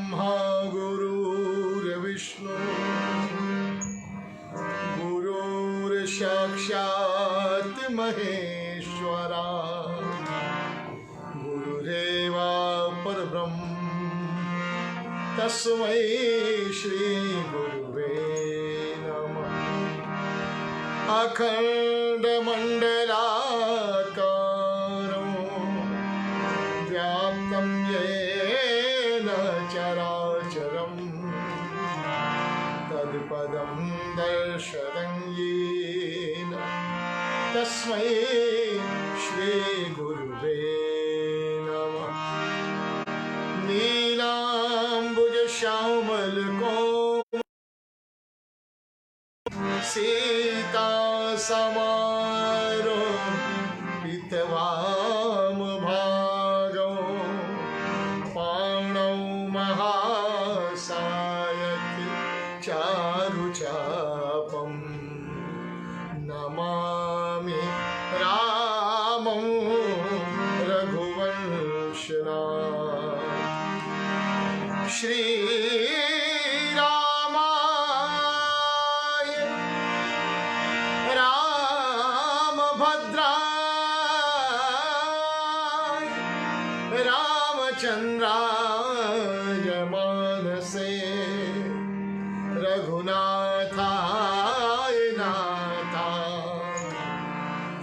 ब्रह्मा गुरुर्विष्णु गुरुर्साक्षात् महेश्वरा गुरुरेवा परब्रह्म तस्मै श्री गुरुवे नमः। अखंड मंडलाकारं व्याप्तं येन चराचरं तत्पदं दर्शनं येन तस्मै श्री गुरुवे नमः। नीलांबुज श्यामल कोमल सीता समारो पितवाम भागो पाणौ महासायक चारुचापं नमामि रामं रघुवंशनाथं। श्री रामाय रामभद्राय रामचंद्राय मानसे रघुनाथाय नाथाय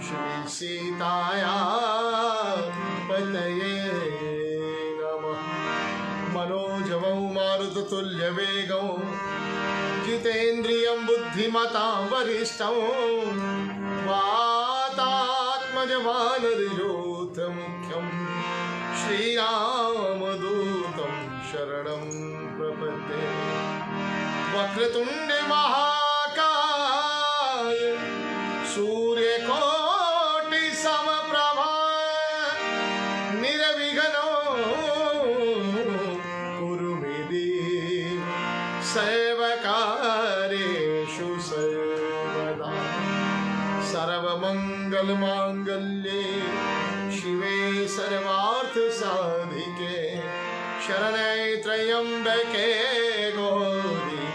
श्री सीताया पतये नमः। मनोजवं मारुततुल्यवेगं जितेन्द्रियं बुद्धिमतां वरिष्ठं वातात्मजवानरयूथमुख्यं श्रीरामदूतं शरणं प्रपद्ये। वक्रतुंड महाकाय सूर्यकोटि समप्रभा निर्विघ्नो कुरु मे देव सर्वकार्येषु सर्वदा। सर्वमंगलमांगल्ये शिवे सर्वार्थसाधिके शरण्ये त्र्यंबके गौरी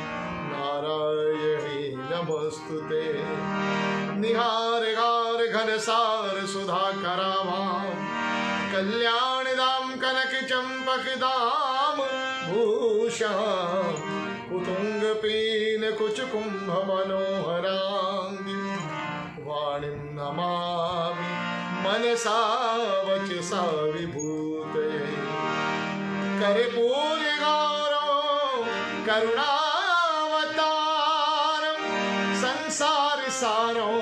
नारायणी नमोस्तुते। निहारगार घनसार सुधाकरावां कल्याणदां कनक चंपकदां भूषां कुतुंगपीन कुचकुंभ मनोहरां वाणीं नमामि मनसा वचसा विभूतये। कर्पूरगौरं करुणावतारं संसारसारं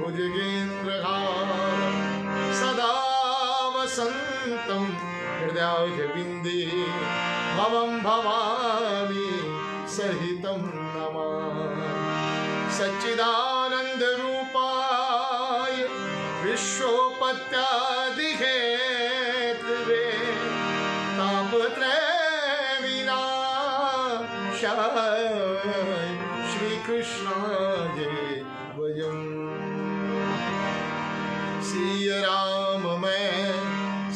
भुजगेन्द्रहारं सदा वसन्तं हृदयारविन्दे भवं भवानी सहितं नमामि। सच्चिदानन्दरूपाय विश्वोपत्यादिहेतवे तापत्रयविनाशाय श्रीकृष्णाय वयं। सिय राम मैं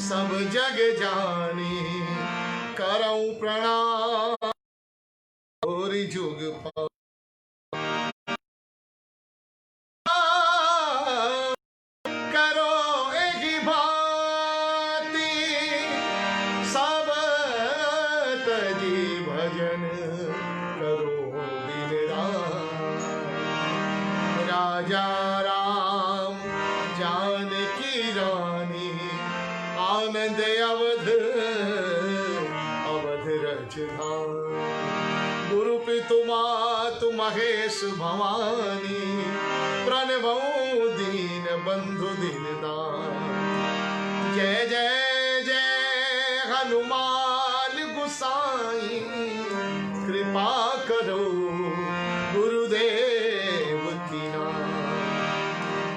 सब जग जानी करऊं प्रणाम और जुग पा राजा राम जानकी रानी आनंद अवध अवध रजधाम। गुरु पितु मातु महेश भवानी प्रणवो दीन बंधु दीनदान। जय जय जय हनुमान गुसाई कृपा करो गुरुदेव की नाम।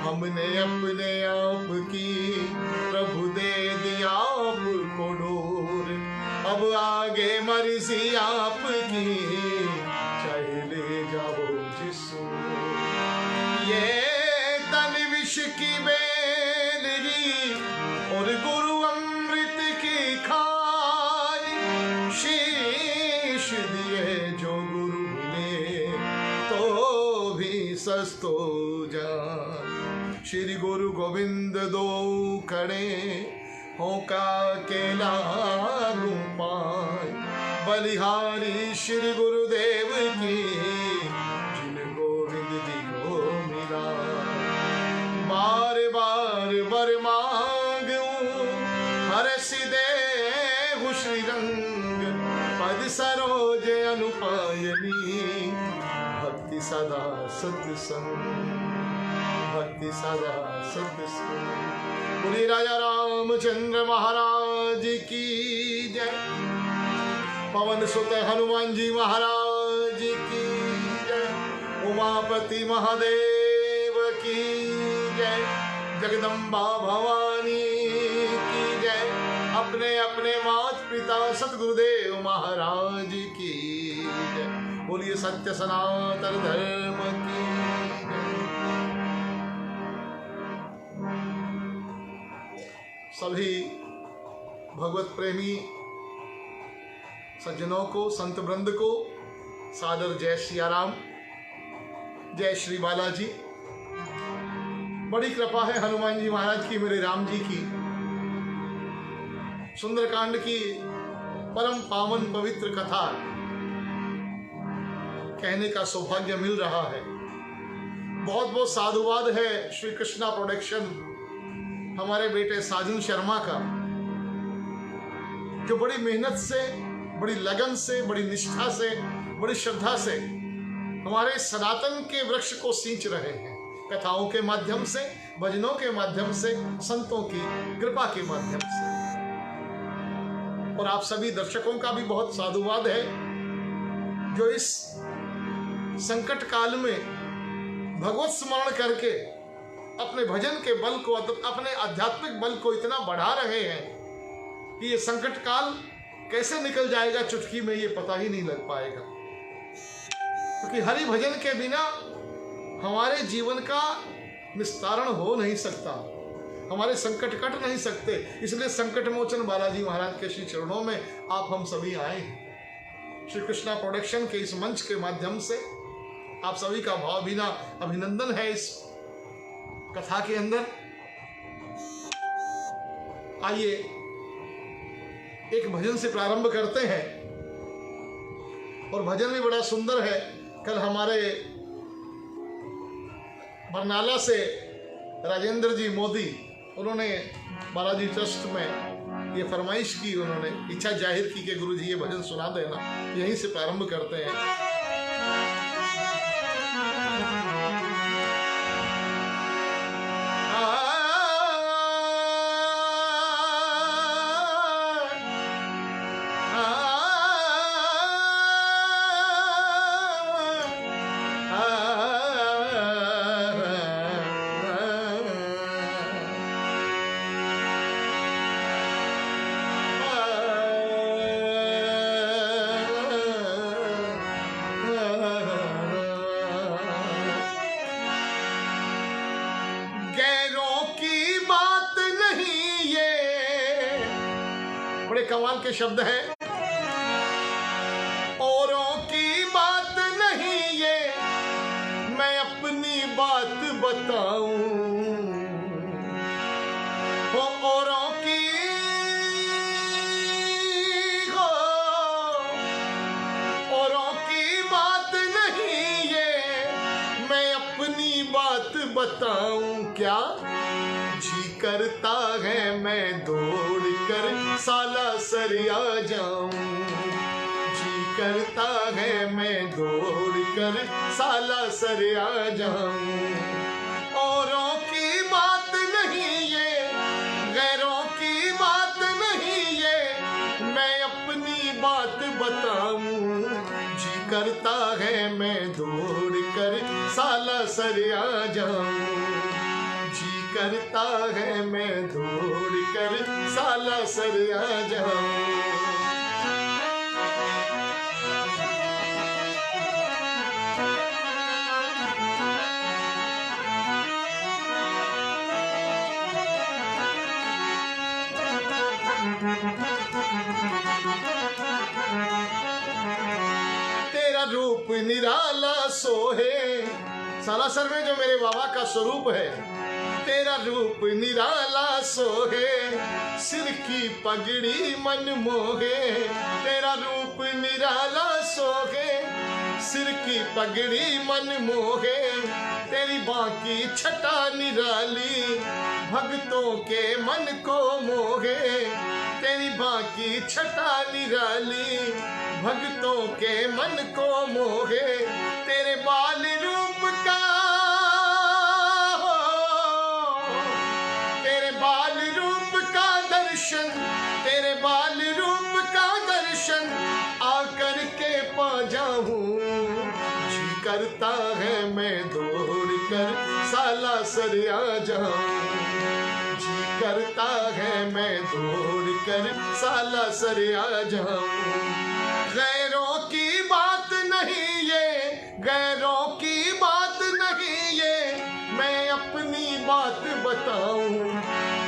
हमने अपने आप की प्रभु दे दिया आपको डोर। अब आगे मर्जी आपकी चाहे ले जाओ जिसको। ये तन विष की बेलरी और गुरु अमृत की खाई। शीश को जान। श्री गुरु गोविंद दो खड़े होका केला पाए, बलिहारी श्री गुरुदेव की जिन गोविंद दियो मिला। बार बार बर मांगू हर्ष दे श्री रंग, पद सरोज अनुपायनी भक्ति सदा सत्संग, भक्ति सदा सत्संग। बोलिए राजा रामचंद्र महाराज की जय, पवन सुत हनुमान जी महाराज की जय, उमापति महादेव की जय, जगदम्बा भवानी की जय, अपने अपने माता पिता सतगुरुदेव महाराज की जय। बोलिए सत्य सनातन धर्म की जय। सभी भगवत प्रेमी सज्जनों को, संत वृंद को सादर जय सियाराम, जय श्री बालाजी। बड़ी कृपा है हनुमान जी महाराज की, मेरे राम जी की। सुंदरकांड की परम पावन पवित्र कथा कहने का सौभाग्य मिल रहा है। बहुत बहुत साधुवाद है श्री कृष्णा प्रोडक्शन, हमारे बेटे साजन शर्मा का, जो बड़ी मेहनत से, बड़ी लगन से, बड़ी निष्ठा से, बड़ी श्रद्धा से हमारे सनातन के वृक्ष को सींच रहे हैं, कथाओं के माध्यम से, भजनों के माध्यम से, संतों की कृपा के माध्यम से। और आप सभी दर्शकों का भी बहुत साधुवाद है, जो इस संकट काल में भगवत स्मरण करके अपने भजन के बल को, अपने आध्यात्मिक बल को इतना बढ़ा रहे हैं कि ये संकट काल कैसे निकल जाएगा चुटकी में ये पता ही नहीं लग पाएगा। क्योंकि हरि भजन के बिना हमारे जीवन का निस्तारण हो नहीं सकता, हमारे संकट कट नहीं सकते। इसलिए संकट मोचन बालाजी महाराज के श्री चरणों में आप हम सभी आए हैं। श्री कृष्णा प्रोडक्शन के इस मंच के माध्यम से आप सभी का भावभीना अभिनंदन है। इस कथा के अंदर आइए एक भजन से प्रारंभ करते हैं, और भजन भी बड़ा सुंदर है। कल हमारे बरनाला से राजेंद्र जी मोदी, उन्होंने बालाजी ट्रस्ट में ये फरमाइश की, उन्होंने इच्छा जाहिर की कि गुरु जी ये भजन सुना देना। यहीं से प्रारंभ करते हैं। कमाल के शब्द है। औरों की बात नहीं ये, मैं अपनी बात बताऊं। औरों की हो, औरों की बात नहीं ये, मैं अपनी बात बताऊं। क्या जी करता है मैं दौड़ कर सालासर आ जाऊं, जी करता है मैं दौड़ कर सालासर आ जाऊं। औरों की बात नहीं ये, गैरों की बात नहीं ये, मैं अपनी बात बताऊं। जी करता है मैं दौड़ कर सालासर आ जाऊं, करता है मैं दौड़ कर सालासर आ जाऊं। तेरा रूप निराला सोहे सालासर में जो मेरे बाबा का स्वरूप है, तेरा रूप निराला सोहे, सिर की पगड़ी मन मोहे। तेरा रूप निराला सोहे, सिर की पगड़ी मन मोहे। तेरी बाकी छटा निराली, भक्तों के मन को मोहे। तेरी बाकी छटा निराली, भक्तों के मन को मोहे। तेरे बाल रूप का, तेरे बाल रूप का दर्शन, तेरे बाल रूप का दर्शन आकर के पा जाऊं। जी करता है मैं दौड़ कर सालासर आ जाऊं। जी करता है मैं दौड़ कर सालासर आ जाऊं। गैरों की बात नहीं ये, गैरों की बात नहीं ये, मैं अपनी बात बताऊं।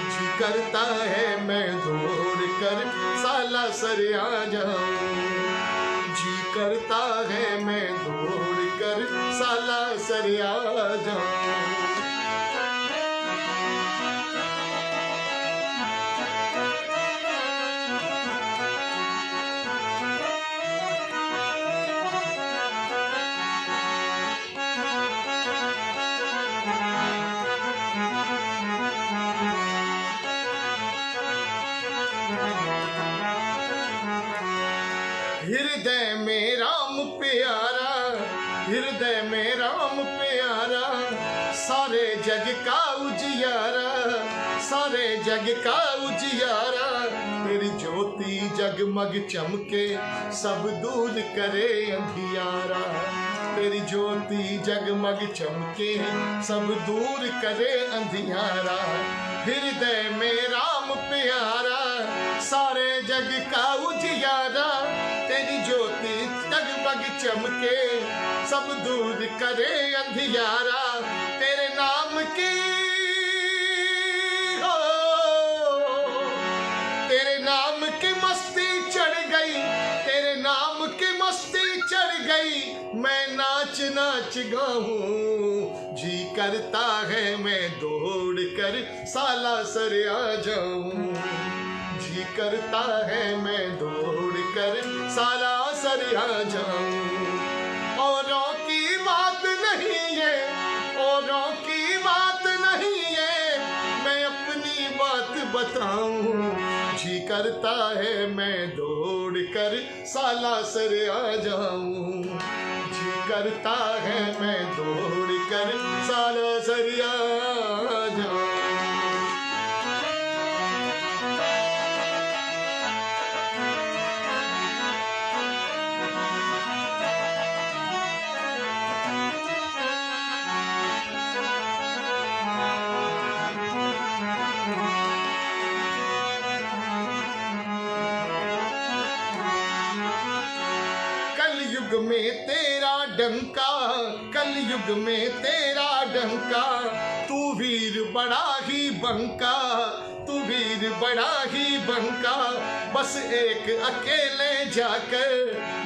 जी करता है मैं दौड़ कर सालासर आ जाऊं। जी करता है मैं दौड़ कर सालासर आ जाऊं। हृदय में राम प्यारा, हृदय में राम प्यारा, सारे जग का उजियारा, सारे जग का उजियारा। तेरी ज्योति जगमग चमके, सब दूर करे अंधियारा। तेरी ज्योति जगमग चमके, सब दूर करे अंधियारा। हृदय में राम प्यारा, सारे जग का उजियारा। तेरी ज्योति जगमग चमके, सब दूर करे अंधियारा। तेरे नाम की हो, तेरे नाम की मस्ती चढ़ गई, तेरे नाम की मस्ती चढ़ गई। मैं नाच नाच गाऊं। जी करता है मैं दौड़ कर सालासर आ जाऊं। जी करता है मैं दौड़ कर सालासर आ जाऊं। औरों की बात नहीं है, औरों की बात नहीं है, मैं अपनी बात बताऊं। जी करता है मैं दौड़ कर सालासर आ जाऊं। जी करता है मैं दौड़ कर सालासर आ जाऊं। कलयुग में तेरा डंका, कलयुग में तेरा डंका। तू वीर बड़ा ही बंका, तू वीर बड़ा ही बंका। बस एक अकेले जाकर,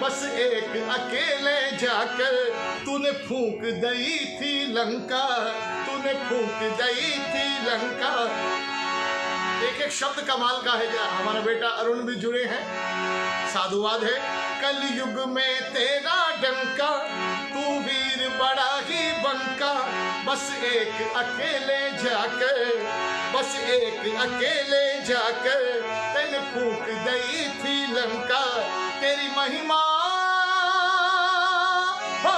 बस एक अकेले जाकर तूने फूंक दई थी लंका, तूने फूंक दई थी लंका। एक एक शब्द कमाल का है। हमारा बेटा अरुण भी जुड़े हैं, साधुवाद है। कलयुग में तेरा डंका, तू वीर बड़ा ही बंका। बस एक अकेले जाकर, बस एक अकेले जाकर तैने फूंक दई थी लंका। तेरी महिमा हो,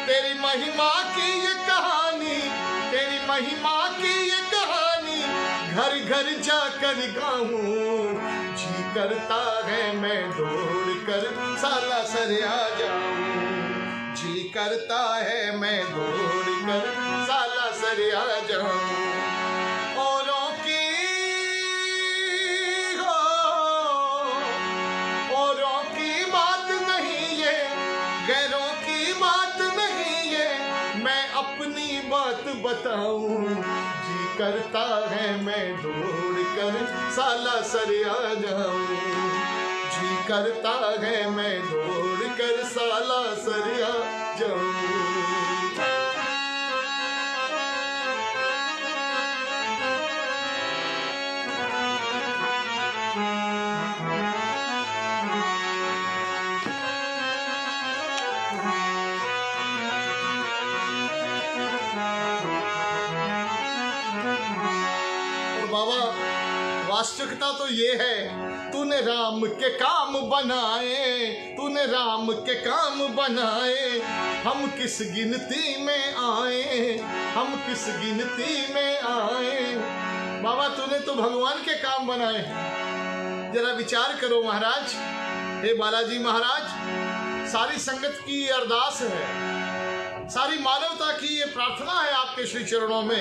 तेरी महिमा की ये कहानी, तेरी महिमा की ये कहानी घर घर जाकर गाऊं। जी करता है मैं दौड़ कर सालासर आ जाऊं। जी करता है मैं दौड़ कर सालासर आ जाऊं। औरों की हो, औरों की बात नहीं ये, गैरों की बात नहीं ये, मैं अपनी बात बताऊं। जी करता है मैं दौड़ कर सालासर आ जाऊं। जी करता है मैं दौड़ कर सालासर आ जाऊं। बाबा वास्तविकता तो ये है, तूने राम के काम बनाए, तूने राम के काम बनाए, हम किस गिनती में आए, हम किस गिनती में आए। बाबा तूने तो भगवान के काम बनाए। जरा विचार करो महाराज, हे बालाजी महाराज, सारी संगत की ये अरदास है, सारी मानवता की ये प्रार्थना है आपके श्री चरणों में।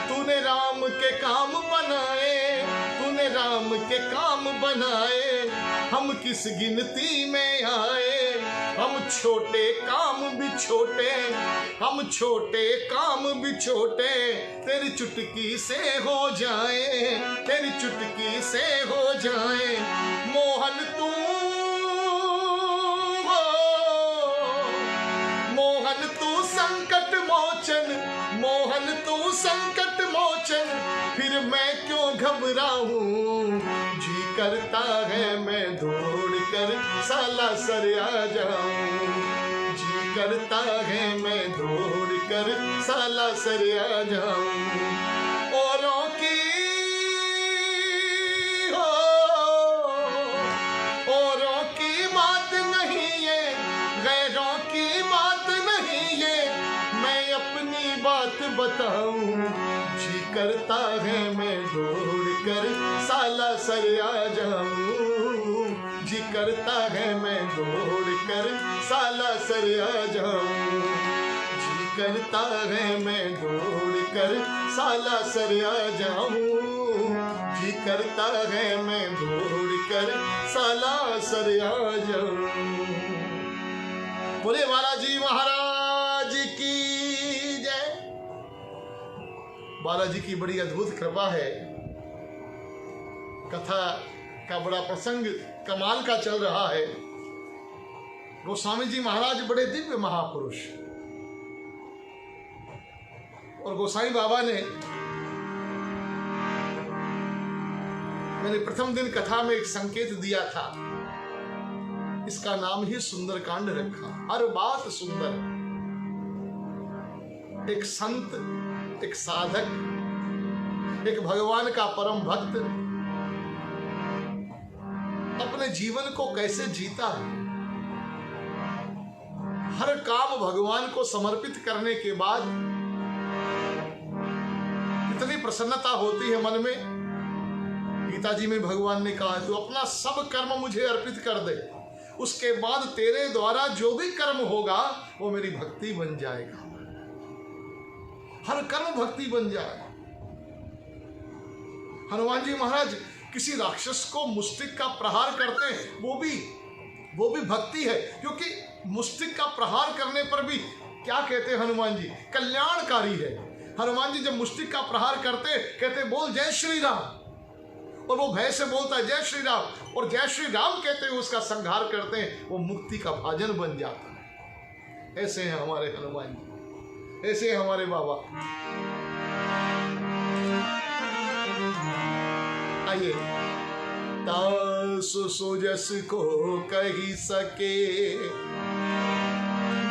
तूने राम के काम बनाए, तूने राम के काम बनाए, हम किस गिनती में आए, हम छोटे काम भी छोटे, हम छोटे काम भी छोटे, तेरी चुटकी से हो जाए, तेरी चुटकी से हो जाए। मोहन तू मोहन तू संकट मोचन, मोहन तू संकट मोचन, फिर मैं क्यों घबराऊं, जी करता है मैं दौड़ कर सालासर आ जाऊं, जी करता है मैं दौड़ कर सालासर आ जाऊं। औरों की हो, औरों की बात नहीं ये, गैरों की बात नहीं ये, मैं अपनी बात बताऊं, जी करता है मैं दौड़ कर सालासर आ जाऊं, जी करता है मैं दौड़ कर सालासर आ जाऊं, जी करता है मैं दौड़ कर सालासर आ जाऊं, जी करता है मैं दौड़ कर सालासर आ जाऊं। बोले बालाजी महाराज की जय। बालाजी की बड़ी अद्भुत कृपा है। कथा का बड़ा प्रसंग कमाल का चल रहा है। गोस्वामी जी महाराज बड़े दिव्य महापुरुष, और गोसाई बाबा ने, मैंने प्रथम दिन कथा में एक संकेत दिया था, इसका नाम ही सुंदरकांड रखा। हर बात सुंदर। एक संत, एक साधक, एक भगवान का परम भक्त अपने जीवन को कैसे जीता है। हर काम भगवान को समर्पित करने के बाद कितनी प्रसन्नता होती है मन में। गीता जी में भगवान ने कहा, तू अपना सब कर्म मुझे अर्पित कर दे, उसके बाद तेरे द्वारा जो भी कर्म होगा वो मेरी भक्ति बन जाएगा। हर कर्म भक्ति बन जाएगा। हनुमान जी महाराज किसी राक्षस को मुष्टिक का प्रहार करते हैं, वो भी भक्ति है, क्योंकि मुष्टिक का प्रहार करने पर भी क्या कहते हैं हनुमान जी, कल्याणकारी है। हनुमान जी जब मुष्टिक का प्रहार करते कहते बोल जय श्री राम, और वो भय से बोलता है जय श्री राम, और जय श्री राम कहते हुए उसका संहार करते हैं, वो मुक्ति का भाजन बन जाता है। ऐसे हैं हमारे हनुमान जी, ऐसे हैं हमारे बाबा। आइए, तासु सुजस को कही सके,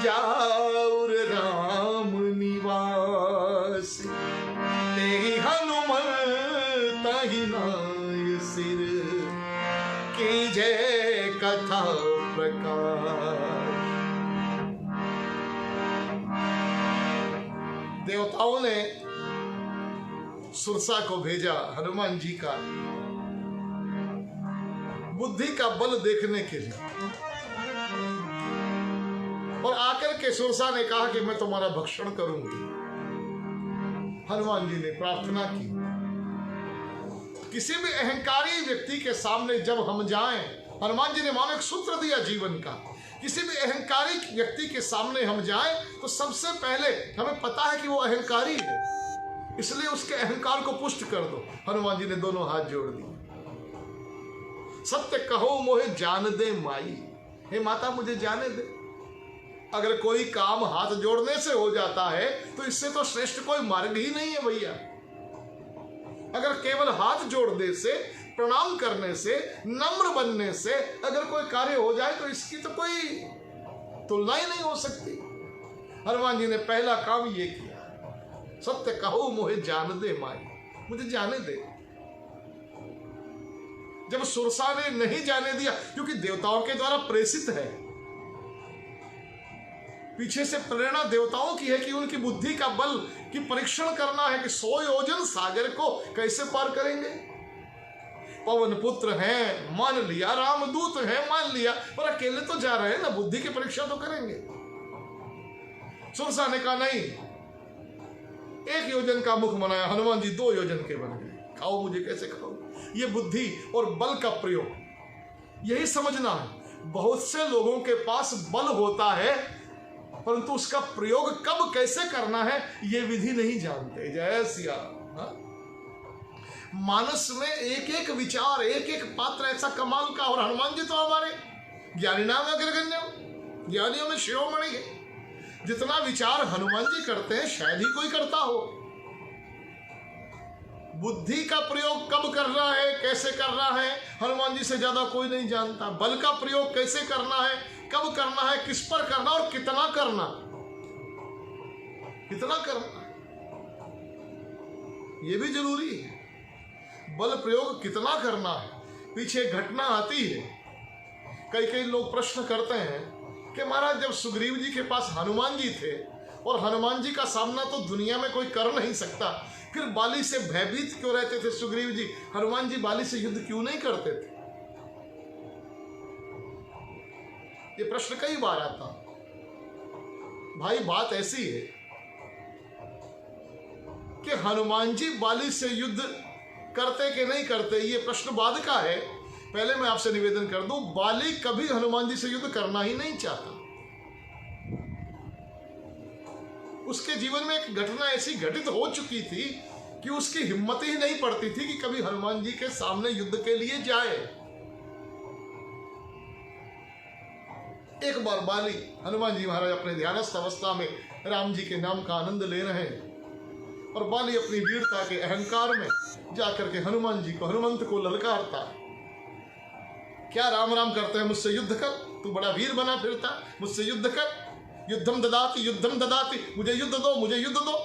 जाऊर राम निवास, तेहि हनुमत ही नाय सिर, की जय कथा प्रकाश। देवताओं ने सुरसा को भेजा हनुमान जी का बुद्धि का बल देखने के लिए, और आकर के सुरसा ने कहा कि मैं तुम्हारा भक्षण करूंगी। हनुमान जी ने प्रार्थना की, किसी भी अहंकारी व्यक्ति के सामने जब हम जाएं, हनुमान जी ने मानो एक सूत्र दिया जीवन का, किसी भी अहंकारी व्यक्ति के सामने हम जाएं तो सबसे पहले हमें पता है कि वो अहंकारी है, इसलिए उसके अहंकार को पुष्ट कर दो। हनुमान जी ने दोनों हाथ जोड़ दिए। सत्य कहो मोहे जान दे माई, हे माता मुझे जाने दे। अगर कोई काम हाथ जोड़ने से हो जाता है तो इससे तो श्रेष्ठ कोई मार्ग ही नहीं है भैया। अगर केवल हाथ जोड़ने से, प्रणाम करने से, नम्र बनने से अगर कोई कार्य हो जाए तो इसकी तो कोई तुलना ही नहीं हो सकती। हनुमान जी ने पहला काम ये किया, सत्य कहो मोहे जान दे माई, मुझे जाने दे। जब सुरसा ने नहीं जाने दिया, क्योंकि देवताओं के द्वारा प्रेषित है, पीछे से प्रेरणा देवताओं की है कि उनकी बुद्धि का बल की परीक्षण करना है कि 100 योजन सागर को कैसे पार करेंगे। पवन पुत्र हैं मान लिया, रामदूत हैं मान लिया, पर अकेले तो जा रहे हैं ना, बुद्धि की परीक्षा तो करेंगे। सुरसा ने कहा नहीं, 1 योजन का मुख बनाया, हनुमान जी 2 योजन के बन गए, खाओ मुझे कैसे खाओ। ये बुद्धि और बल का प्रयोग, यही समझना है। बहुत से लोगों के पास बल होता है, परंतु उसका प्रयोग कब कैसे करना है ये विधि नहीं जानते। जय सिया राम। मानस में एक एक विचार, एक एक पात्र ऐसा कमाल का, और हनुमान जी तो हमारे ज्ञानी नाम अग्रगण्य, ज्ञानियों में शिरोमणि है। जितना विचार हनुमान जी करते हैं शायद ही कोई करता हो। बुद्धि का प्रयोग कब करना है, कैसे करना है, हनुमान जी से ज्यादा कोई नहीं जानता। बल का प्रयोग कैसे करना है, कब करना है, किस पर करना और कितना करना, कितना करना, यह भी जरूरी है। बल प्रयोग कितना करना है, पीछे घटना आती है। कई कई लोग प्रश्न करते हैं कि महाराज जब सुग्रीव जी के पास हनुमान जी थे और हनुमान जी का सामना तो दुनिया में कोई कर नहीं सकता, फिर बाली से भयभीत क्यों रहते थे सुग्रीव जी, हनुमान जी बाली से युद्ध क्यों नहीं करते थे? ये प्रश्न कई बार आता। भाई बात ऐसी है कि हनुमान जी बाली से युद्ध करते कि नहीं करते, ये प्रश्न बाद का है। पहले मैं आपसे निवेदन कर दूं, बाली कभी हनुमान जी से युद्ध करना ही नहीं चाहता। उसके जीवन में एक घटना ऐसी घटित हो चुकी थी कि उसकी हिम्मत ही नहीं पड़ती थी कि कभी हनुमान जी के सामने युद्ध के लिए जाए। एक बार बाली, हनुमान जी महाराज अपने ध्यानस्थ अवस्था में राम जी के नाम का आनंद ले रहे हैं, और बाली अपनी वीरता के अहंकार में जाकर के हनुमान जी को, हनुमंत को ललकारता, क्या राम राम करते हैं, मुझसे युद्ध कर, तू बड़ा वीर बना फिरता, मुझसे युद्ध कर, युद्धम ददाति, मुझे युद्ध दो, मुझे युद्ध दो।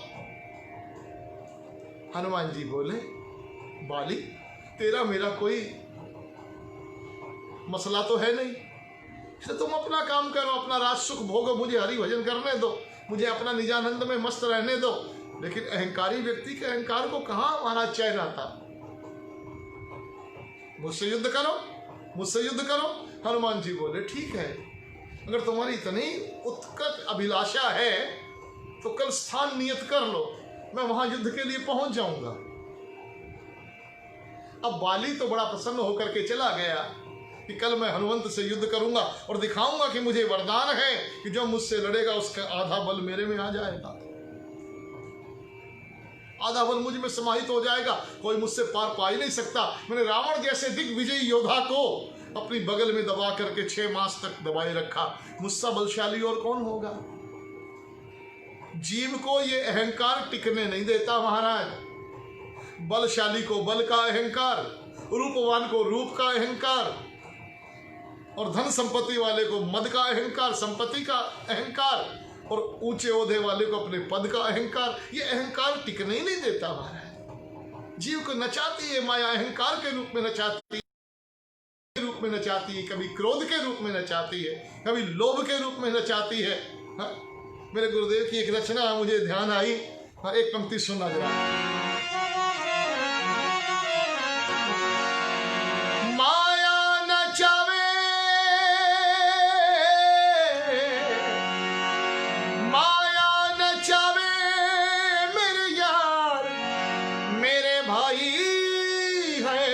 हनुमान जी बोले, बाली तेरा मेरा कोई मसला तो है नहीं, इसलिए तुम अपना काम करो, अपना राज सुख भोगो, मुझे हरि भजन करने दो, मुझे अपना निजानंद में मस्त रहने दो। लेकिन अहंकारी व्यक्ति के अहंकार को कहां महाराज चैन आता? मुझसे युद्ध करो, मुझसे युद्ध करो। हनुमान जी बोले, ठीक है, अगर तुम्हारी इतनी उत्कट अभिलाषा है तो कल स्थान नियत कर लो, मैं वहां युद्ध के लिए पहुंच जाऊंगा। अब बाली तो बड़ा प्रसन्न होकर के चला गया कि कल मैं हनुमंत से युद्ध करूंगा और दिखाऊंगा कि मुझे वरदान है कि जो मुझसे लड़ेगा उसका आधा बल मेरे में आ जाएगा, आधा बल मुझ में समाहित हो जाएगा, कोई मुझसे पार पा ही नहीं सकता। मैंने रावण जैसे दिग्विजयी योद्धा को अपनी बगल में दबा करके 6 मास तक दबाए रखा, मुझसे बलशाली और कौन होगा? जीव को ये अहंकार टिकने नहीं देता महाराज। बलशाली को बल का अहंकार, रूपवान को रूप का अहंकार, और धन संपत्ति वाले को मद का अहंकार, संपत्ति का अहंकार, और ऊंचे ओहदे वाले को अपने पद का अहंकार। ये अहंकार टिकने ही नहीं देता महाराज। जीव को नचाती है माया, अहंकार के रूप में नचाती है, रूप में नचाती है, कभी क्रोध के रूप में नचाती है, कभी लोभ के रूप में नचाती है। हाँ? मेरे गुरुदेव की एक रचना मुझे ध्यान आई। हाँ, एक पंक्ति सुना जरा। माया नचावे, माया नचावे मेरे यार, मेरे भाई है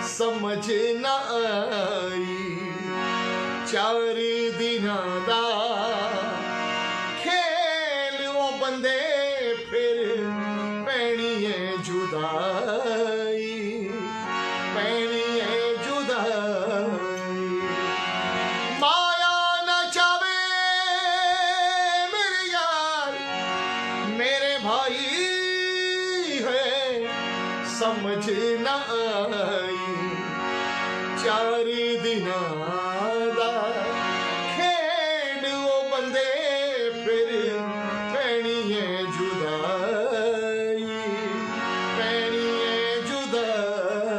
समझ न आई, 4 दिना दा खेल वो बंदे फिर पैनी है जुदाई, पैनी है जुदाई। माया नचावे मेरे यार, मेरे भाई है समझ न आई, 4 दिना दा खेड वो बंदे फिर पैनी है जुदाई, पैनी है जुदाई।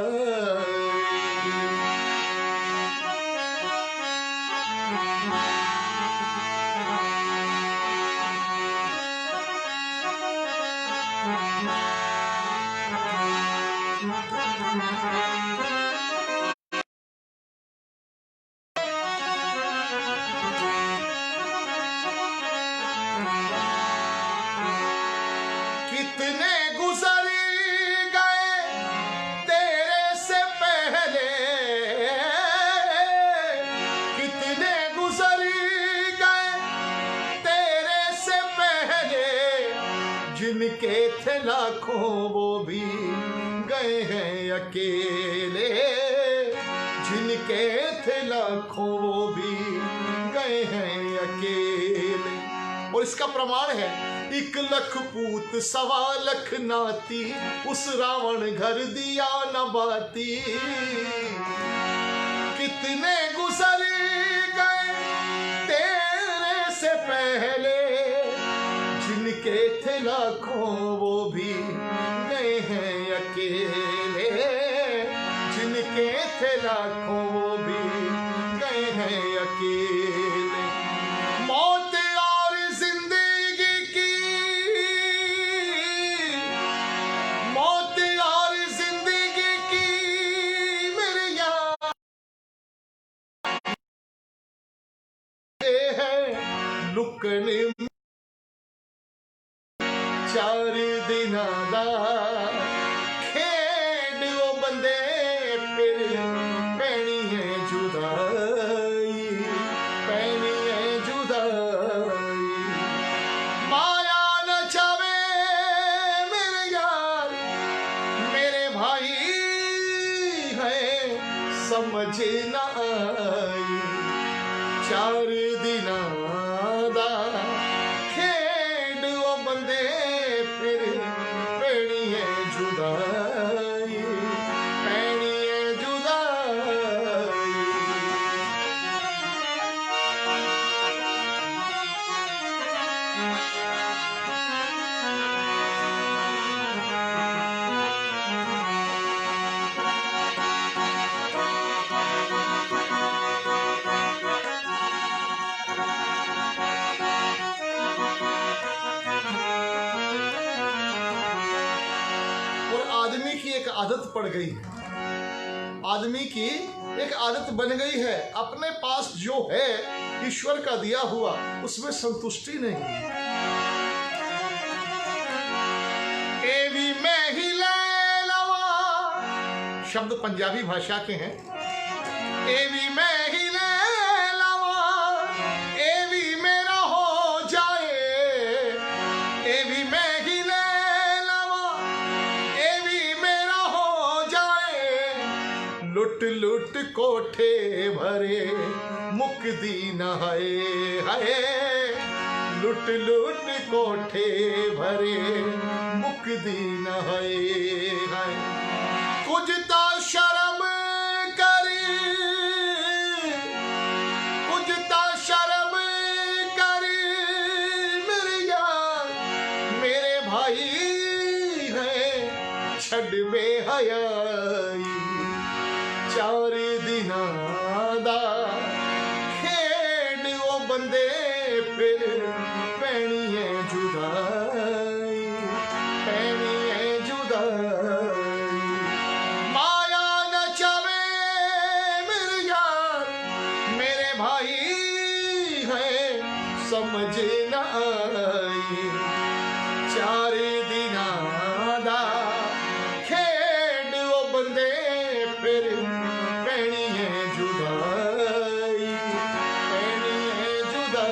कितने गुजर गए तेरे से पहले, कितने गुजर गए तेरे से पहले, जिनके थे लाखों वो भी गए हैं अकेले, जिनके थे लाखों वो भी गए हैं अकेले। और इसका प्रमाण है 1 लख पूत 1.25 लाख नाती, उस रावण घर दिया न बाती। कितने गुजर गए तेरे से पहले, जिनके थे लाखों वो भी गए हैं अकेले, जिनके थे लाखों वो भी गए हैं अकेले। मौत और जिंदगी की, मौत और जिंदगी की मेरे याद है लुकन 4 दिना दा खेड ओ बंदे, फिर पैनी है जुदाई, पैनी है जुदाई। माया न चावे मेरे यार, मेरे भाई है समझ न आई। 4 दिना दा खेड ओ बंदे, फिर पैनी है जुदाई, पैनी है जुदाई। और आदमी की एक आदत पड़ गई है, आदमी की एक आदत बन गई है, अपने पास जो है ईश्वर का दिया हुआ उसमें संतुष्टि नहीं। एवी मैं ही ले लवा, शब्द पंजाबी भाषा के हैं। एवी मैं ही ले लवा, एवी मेरा हो जाए, एवी मैं ही ले लवा, एवी मेरा हो जाए। लुट लुट कोठे भरे मुक्ति न है, हाय लुट लुट कोठे भरे मुक्ति न है, हाय। कुछ तो शर्म करी, कुछ तो शर्म करी मेरे यार, मेरे भाई है छड़ बेहयाई। 4 दिना दा खेड ओ बंदे, फिर पैनी है जुदाई, पैनी है जुदाई। माया न चावे मेरे यार, मेरे भाई है समझ न आई। 4 दिना दा खेड ओ बंदे, फिर पैनी है जुदाई, पैनी है जुदाई।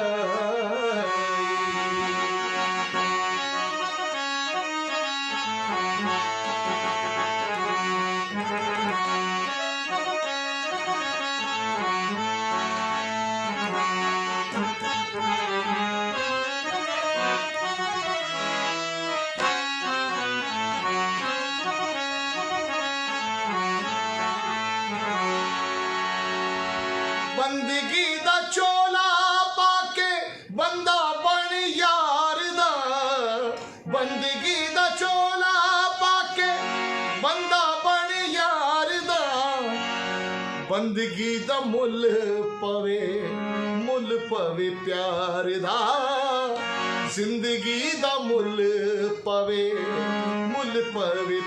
बंदगी दा चोला पाके बंदा बन यार दा, बंदगी दा चोला पाके बंदा बन यार दा। बंदगी दा मुल पवे प्यार दा, जिंदगी दा मुल पवे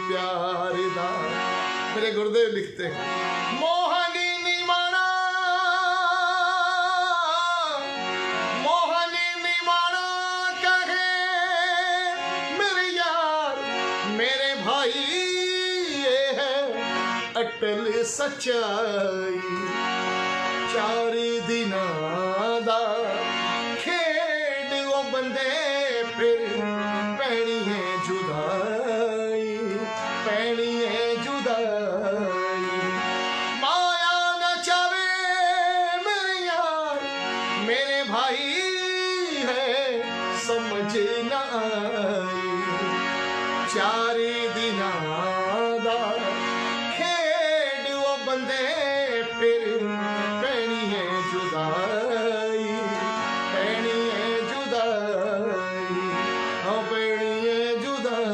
प्यार दा। मेरे गुरुदेव लिखते हैं, मोहनी निमाणा कहे मेरे यार मेरे भाई, ये है अटल सच्चाई। चार दिनां दा खेड ओ बंदे फिर पैनी है जुदाई, पैनी है जुदाई। माया न चावे मेरे यार मेरे भाई, है समझ न आई। चार दिनां दा खेड ओ बंदे फिर पैनी है जुदाई, पैनी है जुदाई, हाँ पैनी है जुदाई।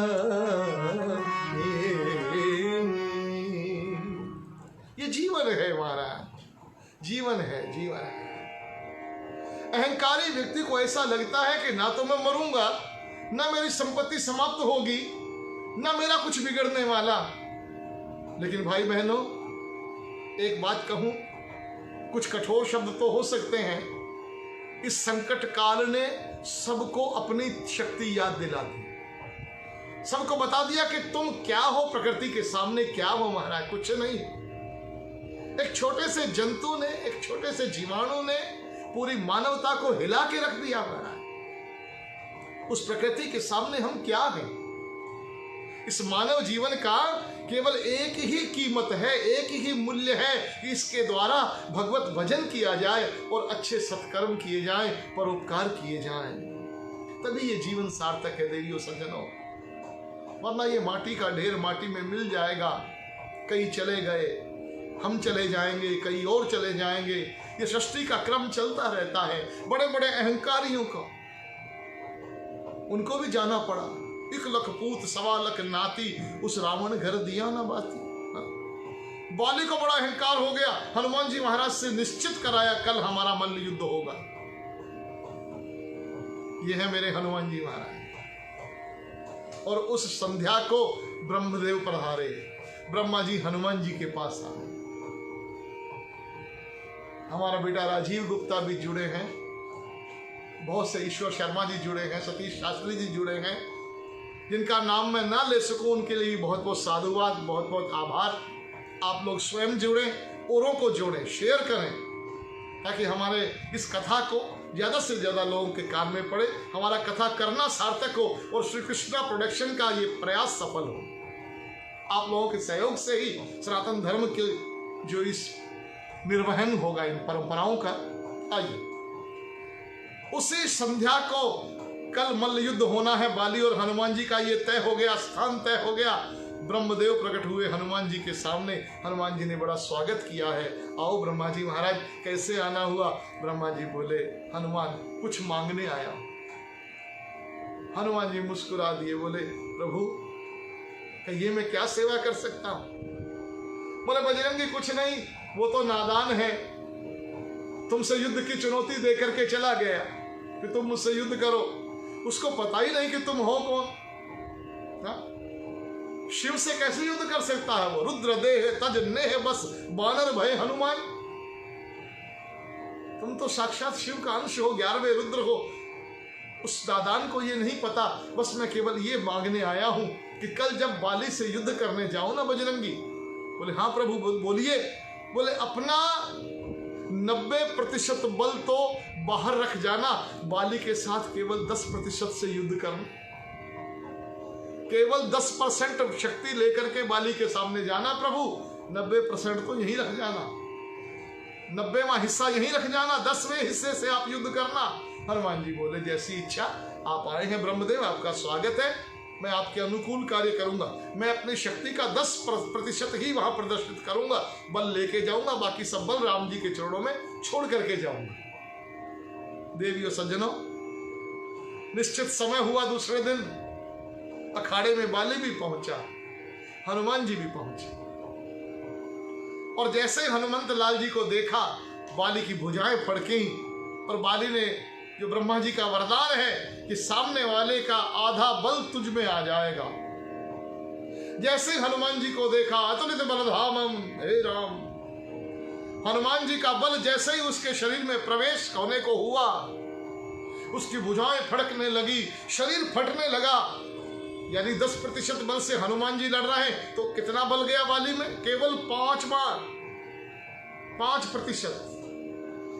ये जीवन है हमारा, जीवन है, जीवन है। अहंकारी व्यक्ति को ऐसा लगता है कि ना तो मैं मरूंगा, ना मेरी संपत्ति समाप्त होगी, ना मेरा कुछ बिगड़ने वाला। लेकिन भाई बहनों, एक बात कहूं, कुछ कठोर शब्द तो हो सकते हैं, इस संकट काल ने सबको अपनी शक्ति याद दिला दी, सबको बता दिया कि तुम क्या हो, प्रकृति के सामने क्या हो महाराज, कुछ नहीं। एक छोटे से जंतु ने, एक छोटे से जीवाणु ने पूरी मानवता को हिला के रख दिया महाराज। उस प्रकृति के सामने हम क्या हैं? इस मानव जीवन का केवल एक ही कीमत है, एक ही मूल्य है कि इसके द्वारा भगवत भजन किया जाए और अच्छे सत्कर्म किए जाएं, परोपकार किए जाएं, तभी ये जीवन सार्थक है देवियों सज्जनों। वरना ये माटी का ढेर माटी में मिल जाएगा। कई चले गए, हम चले जाएंगे, कई और चले जाएंगे। ये सृष्टि का क्रम चलता रहता है। बड़े बड़े अहंकारियों को, उनको भी जाना पड़ा। 1 लख पूत 1.25 लाख नाती, उस रावण घर दिया ना बाती। बाली को बड़ा अहंकार हो गया, हनुमान जी महाराज से निश्चित कराया कल हमारा मल्ल युद्ध होगा। ये है मेरे हनुमान जी महाराज। और उस संध्या को ब्रह्मदेव पधारे, ब्रह्मा जी हनुमान जी के पास आए। हमारा बेटा राजीव गुप्ता भी जुड़े हैं, बहुत से ईश्वर शर्मा जी जुड़े हैं, सतीश शास्त्री जी जुड़े हैं। जिनका नाम मैं ना ले सकूं उनके लिए बहुत बहुत साधुवाद, बहुत बहुत आभार। आप लोग स्वयं जुड़े, औरों को जोड़ें, शेयर करें, ताकि हमारे इस कथा को ज़्यादा से ज़्यादा लोगों के कान में पड़े, हमारा कथा करना सार्थक हो और श्री कृष्णा प्रोडक्शन का ये प्रयास सफल हो। आप लोगों के सहयोग से ही सनातन धर्म के जो इस निर्वहन होगा इन परंपराओं का। आइए, उसी संध्या को कल मल्ल युद्ध होना है। बाली और हनुमान जी का ये तय हो गया, स्थान तय हो गया। ब्रह्मदेव प्रकट हुए हनुमान जी के सामने। हनुमान जी ने बड़ा स्वागत किया है। आओ ब्रह्मा जी महाराज, कैसे आना हुआ? ब्रह्मा जी बोले, हनुमान कुछ मांगने आया। हनुमान जी मुस्कुरा दिए, बोले, प्रभु कहिए मैं क्या सेवा कर सकता हूं? बोले, बजरंगी कुछ नहीं, वो तो नादान है, तुमसे युद्ध की चुनौती देकर के चला गया कि तुम मुझसे युद्ध करो। उसको पता ही नहीं कि तुम हो कौन। ना? शिव से कैसे युद्ध कर सकता है वो? रुद्र देह तज नेह बस बानर भय हनुमान। तुम तो साक्षात शिव का अंश हो, 11वें रुद्र हो। उस नादान को ये नहीं पता। बस मैं केवल ये मांगने आया हूं कि कल जब बाली से युद्ध करने जाओ ना बजरंगी। बोले, हाँ प्रभु बोलिए। बोले, अपना 90% बल तो बाहर रख जाना, बाली के साथ केवल 10% से युद्ध करना। केवल 10% शक्ति लेकर के बाली के सामने जाना प्रभु, 90% तो यहीं रख जाना, 90वां हिस्सा यहीं रख जाना, 10वें हिस्से से आप युद्ध करना। हनुमान जी बोले, जैसी इच्छा। आप आए हैं ब्रह्मदेव, आपका स्वागत है। मैं आपके अनुकूल कार्य करूंगा। मैं अपनी शक्ति का 10% ही वहां प्रदर्शित करूंगा, बल लेके जाऊंगा, बाकी सब बल राम जी के चरणों में छोड़ करके जाऊंगा। देवियों सज्जनों, निश्चित समय हुआ, दूसरे दिन अखाड़े में बाली भी पहुंचा, हनुमान जी भी पहुंचे। और जैसे हनुमंत लाल जी को देखा, बाली की भुजाएं फड़की और बाली ने जो ब्रह्मा जी का वरदान है कि सामने वाले का आधा बल तुझ में आ जाएगा। जैसे हनुमान जी को देखा, अतुलित बलधामम, हे राम, हनुमान जी का बल जैसे ही उसके शरीर में प्रवेश होने को हुआ, उसकी भुजाएं फड़कने लगी, शरीर फटने लगा। यानी 10% बल से हनुमान जी लड़ रहे हैं, तो कितना बल गया बाली में? केवल 5 बार, 5%।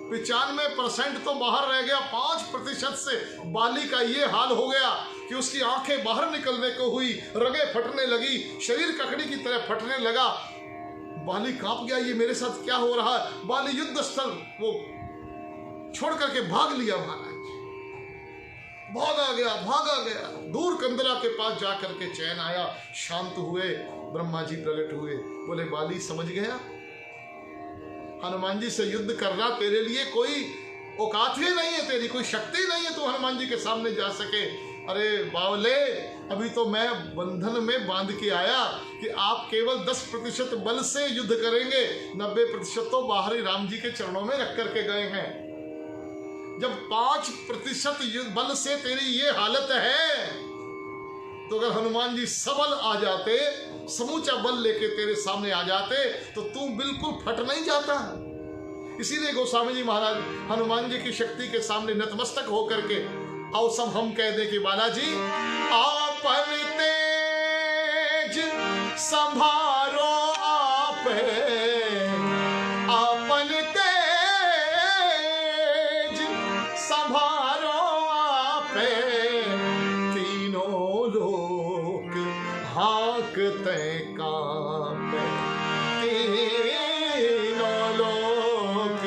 95% तो बाहर रह गया। 5% से बाली का ये हाल हो गया कि उसकी आंखें बाहर निकलने को हुई, रगें फटने लगी, शरीर ककड़ी की तरह फटने लगा। बाली कांप गया, ये मेरे साथ क्या हो रहा है? बाली युद्ध स्थल वो छोड़ करके भाग लिया, महाराज भागा गया। दूर कंदरा के पास जाकर के चैन आया, शांत हुए। ब्रह्मा जी प्रकट हुए, बोले बाली समझ गया, हनुमान जी से युद्ध करना तेरे लिए कोई औकात ही नहीं है, तेरी कोई शक्ति नहीं है, तू हनुमान जी के सामने जा सके। अरे बावले, अभी तो मैं बंधन में बांध के आया कि आप केवल 10% बल से युद्ध करेंगे, 90% तो बाहरी राम जी के चरणों में रख करके गए हैं। जब 5% बल से तेरी ये हालत है, तो अगर हनुमान जी सबल आ जाते, समूचा बल लेके तेरे सामने आ जाते, तो तू बिल्कुल फट नहीं जाता। इसीलिए गोस्वामी जी महाराज हनुमान जी की शक्ति के सामने नतमस्तक होकर के, आओ सब हम कह दे कि बालाजी आपन तेज संभारो, आप आपन तेज संभारो, आप तीनों लोक हाकते कांपे, तीनों लोक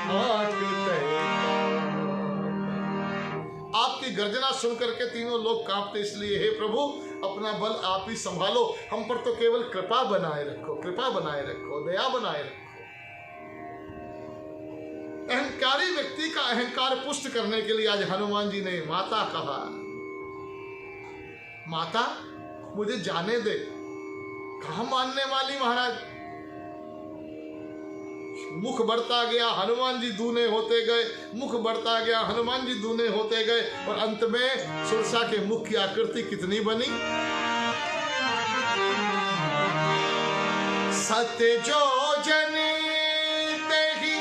हाकते कांपे। आपकी गर्जना सुनकर के तीनों लोग कांपते, इसलिए हे प्रभु अपना बल आप ही संभालो, हम पर तो केवल कृपा बनाए रखो, कृपा बनाए रखो, दया बनाए रखो। अहंकारी व्यक्ति का अहंकार पुष्ट करने के लिए आज हनुमान जी ने माता कहा। माता मुझे जाने दे। कहां मानने वाली महाराज? मुख बढ़ता गया, हनुमान जी दूने होते गए, मुख बढ़ता गया, हनुमान जी दूने होते गए, और अंत में सुरसा के मुख की आकृति कितनी बनी? सत्य जो जन तेहि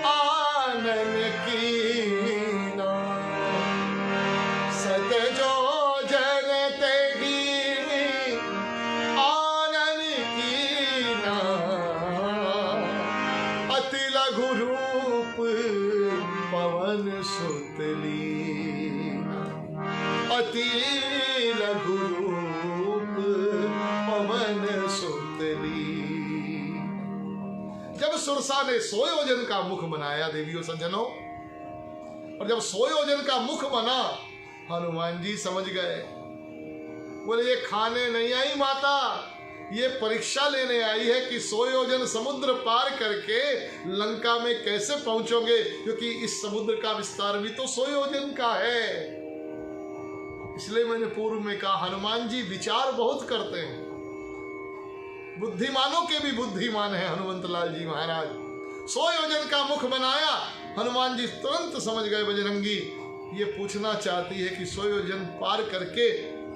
आनन कीना, सत्य जो जन तेहि आनन कीना, अति लघु रूप पवन सुत लीना, अति लघु रूप पवन सुत लीना। जब सुरसा ने 100 योजन का मुख बनाया देवियों सज्जनों, और जब 100 योजन का मुख बना, हनुमान जी समझ गए। बोले ये खाने नहीं आई माता, ये परीक्षा लेने आई है कि 100 योजन समुद्र पार करके लंका में कैसे पहुंचोगे, क्योंकि इस समुद्र का विस्तार भी तो 100 योजन का है। इसलिए मैंने पूर्व में कहा हनुमान जी विचार बहुत करते हैं, बुद्धिमानों के भी बुद्धिमान है हनुमंत लाल जी महाराज। 100 योजन का मुख बनाया, हनुमान जी तुरंत समझ गए बजरंगी ये पूछना चाहती है कि 100 योजन पार करके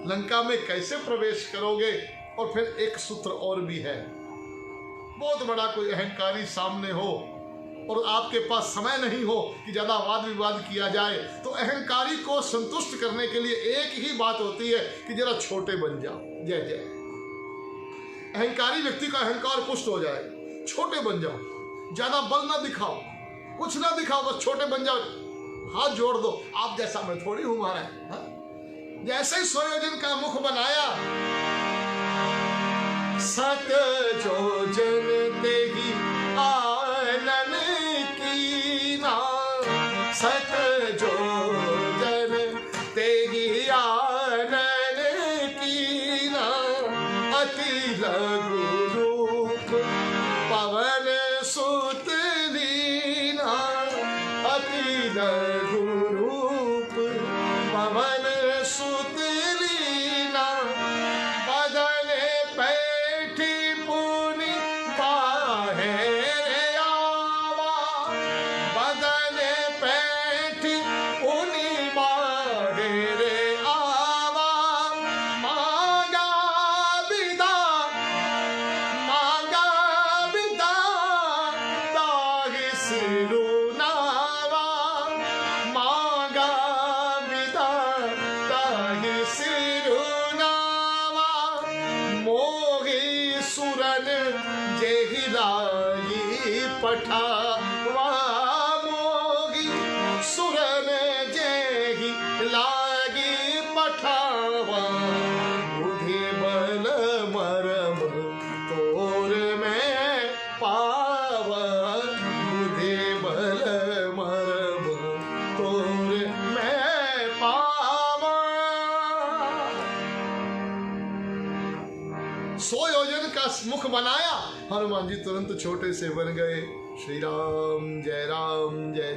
लंका में कैसे प्रवेश करोगे। और फिर एक सूत्र और भी है, बहुत बड़ा कोई अहंकारी सामने हो और आपके पास समय नहीं हो कि ज्यादा वाद विवाद किया जाए, तो अहंकारी को संतुष्ट करने के लिए एक ही बात होती है कि जरा छोटे बन जाओ। जय जय। अहंकारी व्यक्ति का अहंकार पुष्ट हो जाए, छोटे बन जाओ, ज्यादा बल ना दिखाओ, कुछ ना दिखाओ, बस छोटे बन जाओ, हाथ जोड़ दो, आप जैसा मैं थोड़ी हूं महाराज। जैसे ही 100 योजन का मुख बनाया, सत जो जन तेहि आनन कीना, सत जो जन तेहि आनन कीना, अति लघु रूप पवन सुत लीना, अति लघु रूप पवन सुत लीना, बदन पैठी पुनि पाहे रे आवा, बदन पैठी पठावा मोगी सुरन जेहि लागी पठावा बुद्धि बल मरम तोर में पावा बुद्धि बल मरम तोर में पावा। 100 योजन का मुख बनाया, हनुमान जी तुरंत छोटे से बन गए। श्री राम जय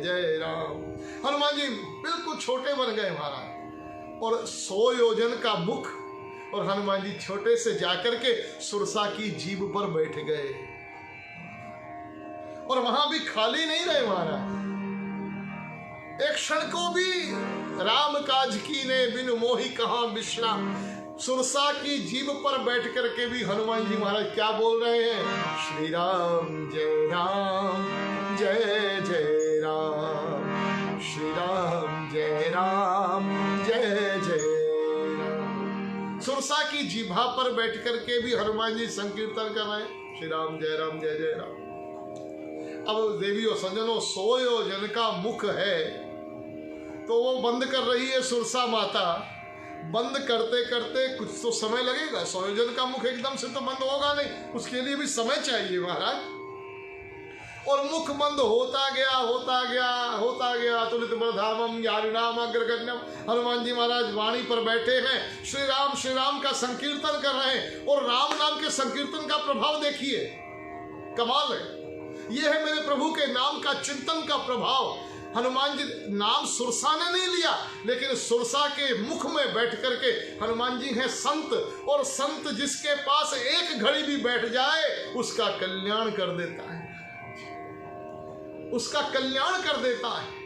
जय राम। हनुमान जी बिल्कुल छोटे बन गए महाराज, और 100 योजन का मुख, और हनुमान जी छोटे से जाकर के सुरसा की जीभ पर बैठ गए। और वहां भी खाली नहीं रहे महाराज, एक क्षण को भी राम काज कीने बिनु मोहि कहां विश्राम। सुरसा की जीभ पर बैठ करके भी हनुमान जी महाराज क्या बोल रहे हैं? श्री राम जय जय राम, श्री राम जय जय राम। सुरसा की जीभा पर बैठ करके भी हनुमान जी संकीर्तन कर रहे हैं, श्री राम जय राम। अब देवी और संजनों, 100 योजन का मुख है तो वो बंद कर रही है सुरसा माता। बंद करते करते कुछ तो समय लगेगा, 100 योजन का मुख एकदम से तो बंद होगा नहीं, उसके लिए भी समय चाहिए महाराज। और मुख बंद होता गया तुलित बलधामम यारिणाम अग्रगण्यम। हनुमान जी महाराज वाणी पर बैठे हैं, श्री राम का संकीर्तन कर रहे हैं, और राम नाम के संकीर्तन का प्रभाव देखिए, कमाल है। यह है मेरे प्रभु के नाम का चिंतन का प्रभाव। हनुमान जी नाम सुरसा ने नहीं लिया, लेकिन सुरसा के मुख में बैठ करके, हनुमान जी हैं संत, और संत जिसके पास एक घड़ी भी बैठ जाए उसका कल्याण कर देता है, उसका कल्याण कर देता है।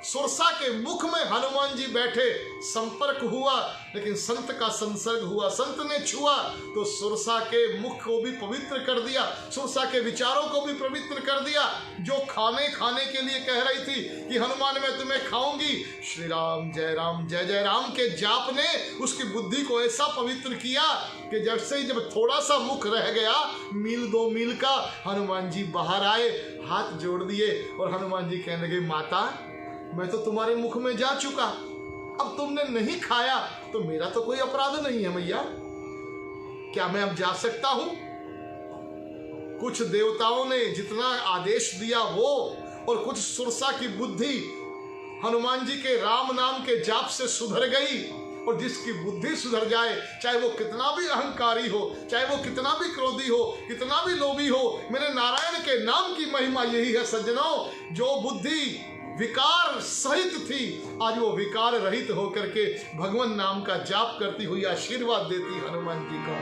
सुरसा के मुख में हनुमान जी बैठे, संपर्क हुआ, लेकिन संत का संसर्ग हुआ, संत ने छुआ तो सुरसा के मुख को भी पवित्र कर दिया, सुरसा के विचारों को भी पवित्र कर दिया। जो खाने के लिए कह रही थी कि हनुमान मैं तुम्हें खाऊंगी, श्री राम जय राम के जाप ने उसकी बुद्धि को ऐसा पवित्र किया कि जब थोड़ा सा मुख रह गया, मील 2 मील का, हनुमान जी बाहर आए, हाथ जोड़ दिए, और हनुमान जी कहने लगे, माता मैं तो तुम्हारे मुख में जा चुका, अब तुमने नहीं खाया तो मेरा तो कोई अपराध नहीं है मैया, क्या मैं अब जा सकता हूं? कुछ देवताओं ने जितना आदेश दिया वो, और कुछ सुरसा की बुद्धि हनुमान जी के राम नाम के जाप से सुधर गई। और जिसकी बुद्धि सुधर जाए, चाहे वो कितना भी अहंकारी हो, चाहे वो कितना भी क्रोधी हो, कितना भी लोभी हो, मेरे नारायण के नाम की महिमा यही है सज्जनों। जो बुद्धि विकार सहित थी, आज वो विकार रहित होकर के भगवान नाम का जाप करती हुई आशीर्वाद देती हनुमान जी को।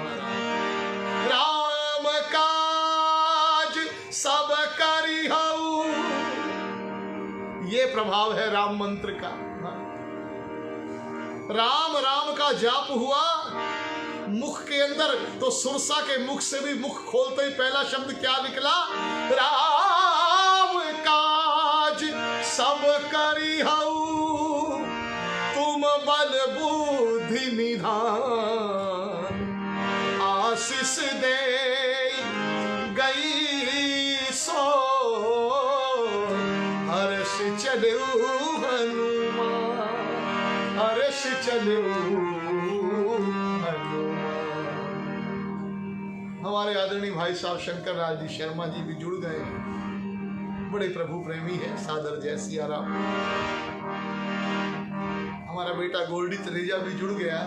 राम काज सब करी हऊ, ये प्रभाव है राम मंत्र का। राम का जाप हुआ मुख के अंदर, तो सुरसा के मुख से भी मुख खोलते ही पहला शब्द क्या निकला? राम काज सब करी हऊ, तुम बल बुद्धि निधान, आशीष दे गई सो हर्ष चलू हनुमान, हर्ष चलू हनुमान। हमारे आदरणीय भाई साहब शंकर राज जी शर्मा जी भी जुड़ गए, बड़े प्रभु प्रेमी है, सादर जय सिया राम। हमारा बेटा गोल्डी तरेजा भी जुड़ गया,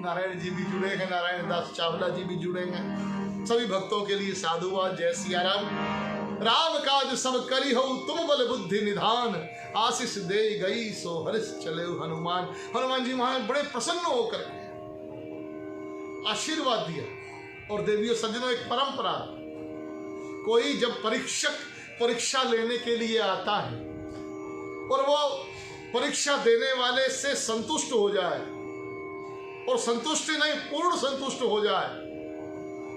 नारायण जी भी जुड़े हैं, नारायण दास चावला जी भी जुड़े हैं। सभी भक्तों के लिए साधुवाद, जय सिया राम। राम काज सब करी हो, तुम बल बुद्धि निधान, आशीष दे गई सो हर्ष चले हनुमान। हनुमान जी महाराज बड़े प्रसन्न होकर आशीर्वाद दिया। और देवियों सज्जनों, एक परंपरा, कोई जब परीक्षा लेने के लिए आता है और वो परीक्षा देने वाले से संतुष्ट हो जाए, और संतुष्टि नहीं पूर्ण संतुष्ट हो जाए,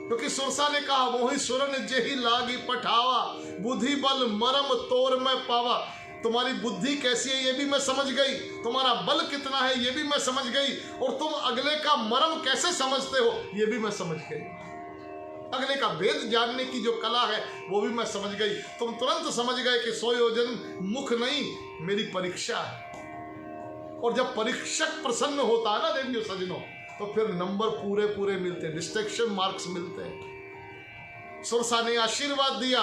क्योंकि सुरसा ने कहा, मोहि सुरन जेहि लागी पठावा, बुद्धि बल मरम तोर में पावा। तुम्हारी बुद्धि कैसी है ये भी मैं समझ गई, तुम्हारा बल कितना है ये भी मैं समझ गई, और तुम अगले का मरम कैसे समझते हो ये भी मैं समझ गई। अगले का भेद जानने की जो कला है वो भी मैं समझ गई। तुम तुरंत समझ गए कि 100 योजन मुख नहीं, मेरी परीक्षा है। और जब परीक्षक प्रसन्न होता है ना देवियों सजनों, तो फिर नंबर पूरे पूरे मिलते हैं, डिस्ट्रैक्शन मार्क्स मिलते हैं। सुरसा ने आशीर्वाद दिया,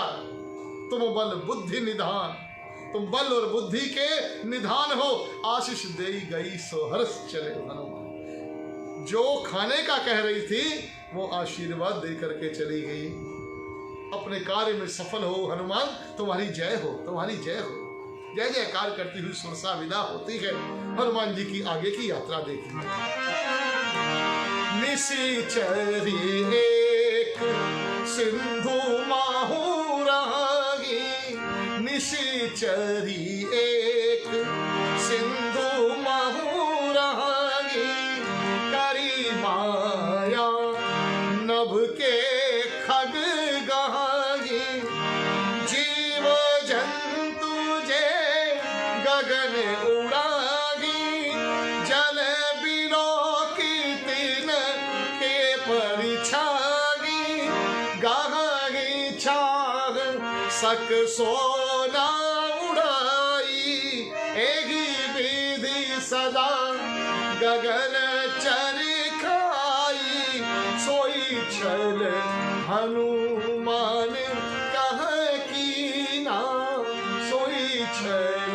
तुम बल बुद्धि निधान, तुम बल और बुद्धि के निधान हो, आशीष दे गई सो हर्ष चले हनुमान। जो खाने का कह रही थी वो आशीर्वाद दे करके चली गई। अपने कार्य में सफल हो हनुमान, तुम्हारी जय हो, तुम्हारी जय हो। जय जयकार करती हुई सुरसा विदा होती है। हनुमान जी की आगे की यात्रा देखिए। निशिचरी एक सिंधु माहुरागी, निशिचरी एक सिंधु माहुरागी, करी माया नभ के खग गागी, जीव जंतु जे गगन उड़ागी, जल बिलो की तीन के परिछागी, गागी छाग सक सोना उड़ाई, एगी विधि सदा गगन चरखाई, सोई छल हनुमान कह कीना, सोई छल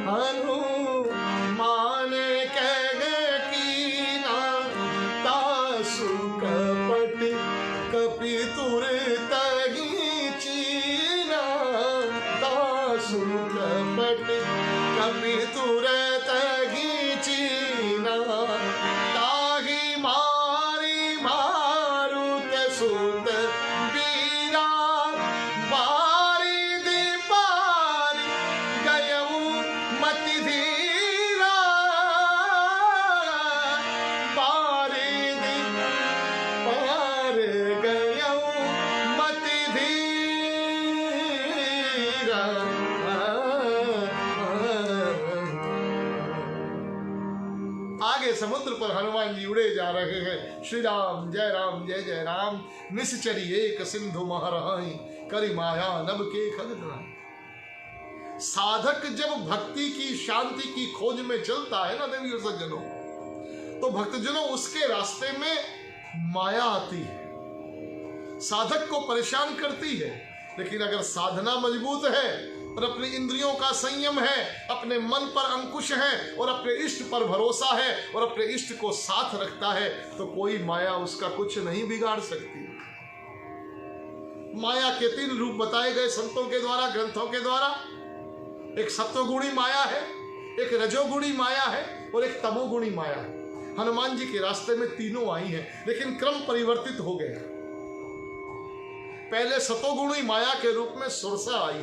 हनुमान कह कीना, तासु कपट कपि तुर तगी चीना, तासु कपट कपि तुर तगी चीना, ताही मारी मारुत सुत बीरा, बारी दीपार गयऊ मति धीरा, बारी दीपार गयऊ मति धीरा। आगे समुद्र पर हनुमान जी उड़े जा रहे हैं। श्री राम जय जय राम, निश्चरी एक सिंधु महरहाई, करी माया नभ के खग गाई। साधक जब भक्ति की शांति की खोज में चलता है ना देवी और सज्जनों, तो भक्तजनों उसके रास्ते में माया आती है, साधक को परेशान करती है। लेकिन अगर साधना मजबूत है और अपनी इंद्रियों का संयम है, अपने मन पर अंकुश है और अपने इष्ट पर भरोसा है और अपने इष्ट को साथ रखता है, तो कोई माया उसका कुछ नहीं बिगाड़ सकती। माया के 3 रूप बताए गए संतों के द्वारा, ग्रंथों के द्वारा। एक सत्वगुणी माया है, एक रजोगुणी माया है और एक तमोगुणी माया है। हनुमान जी के रास्ते में तीनों आई हैं, लेकिन क्रम परिवर्तित हो गया। पहले सतोगुणी माया के रूप में सुरसा आई।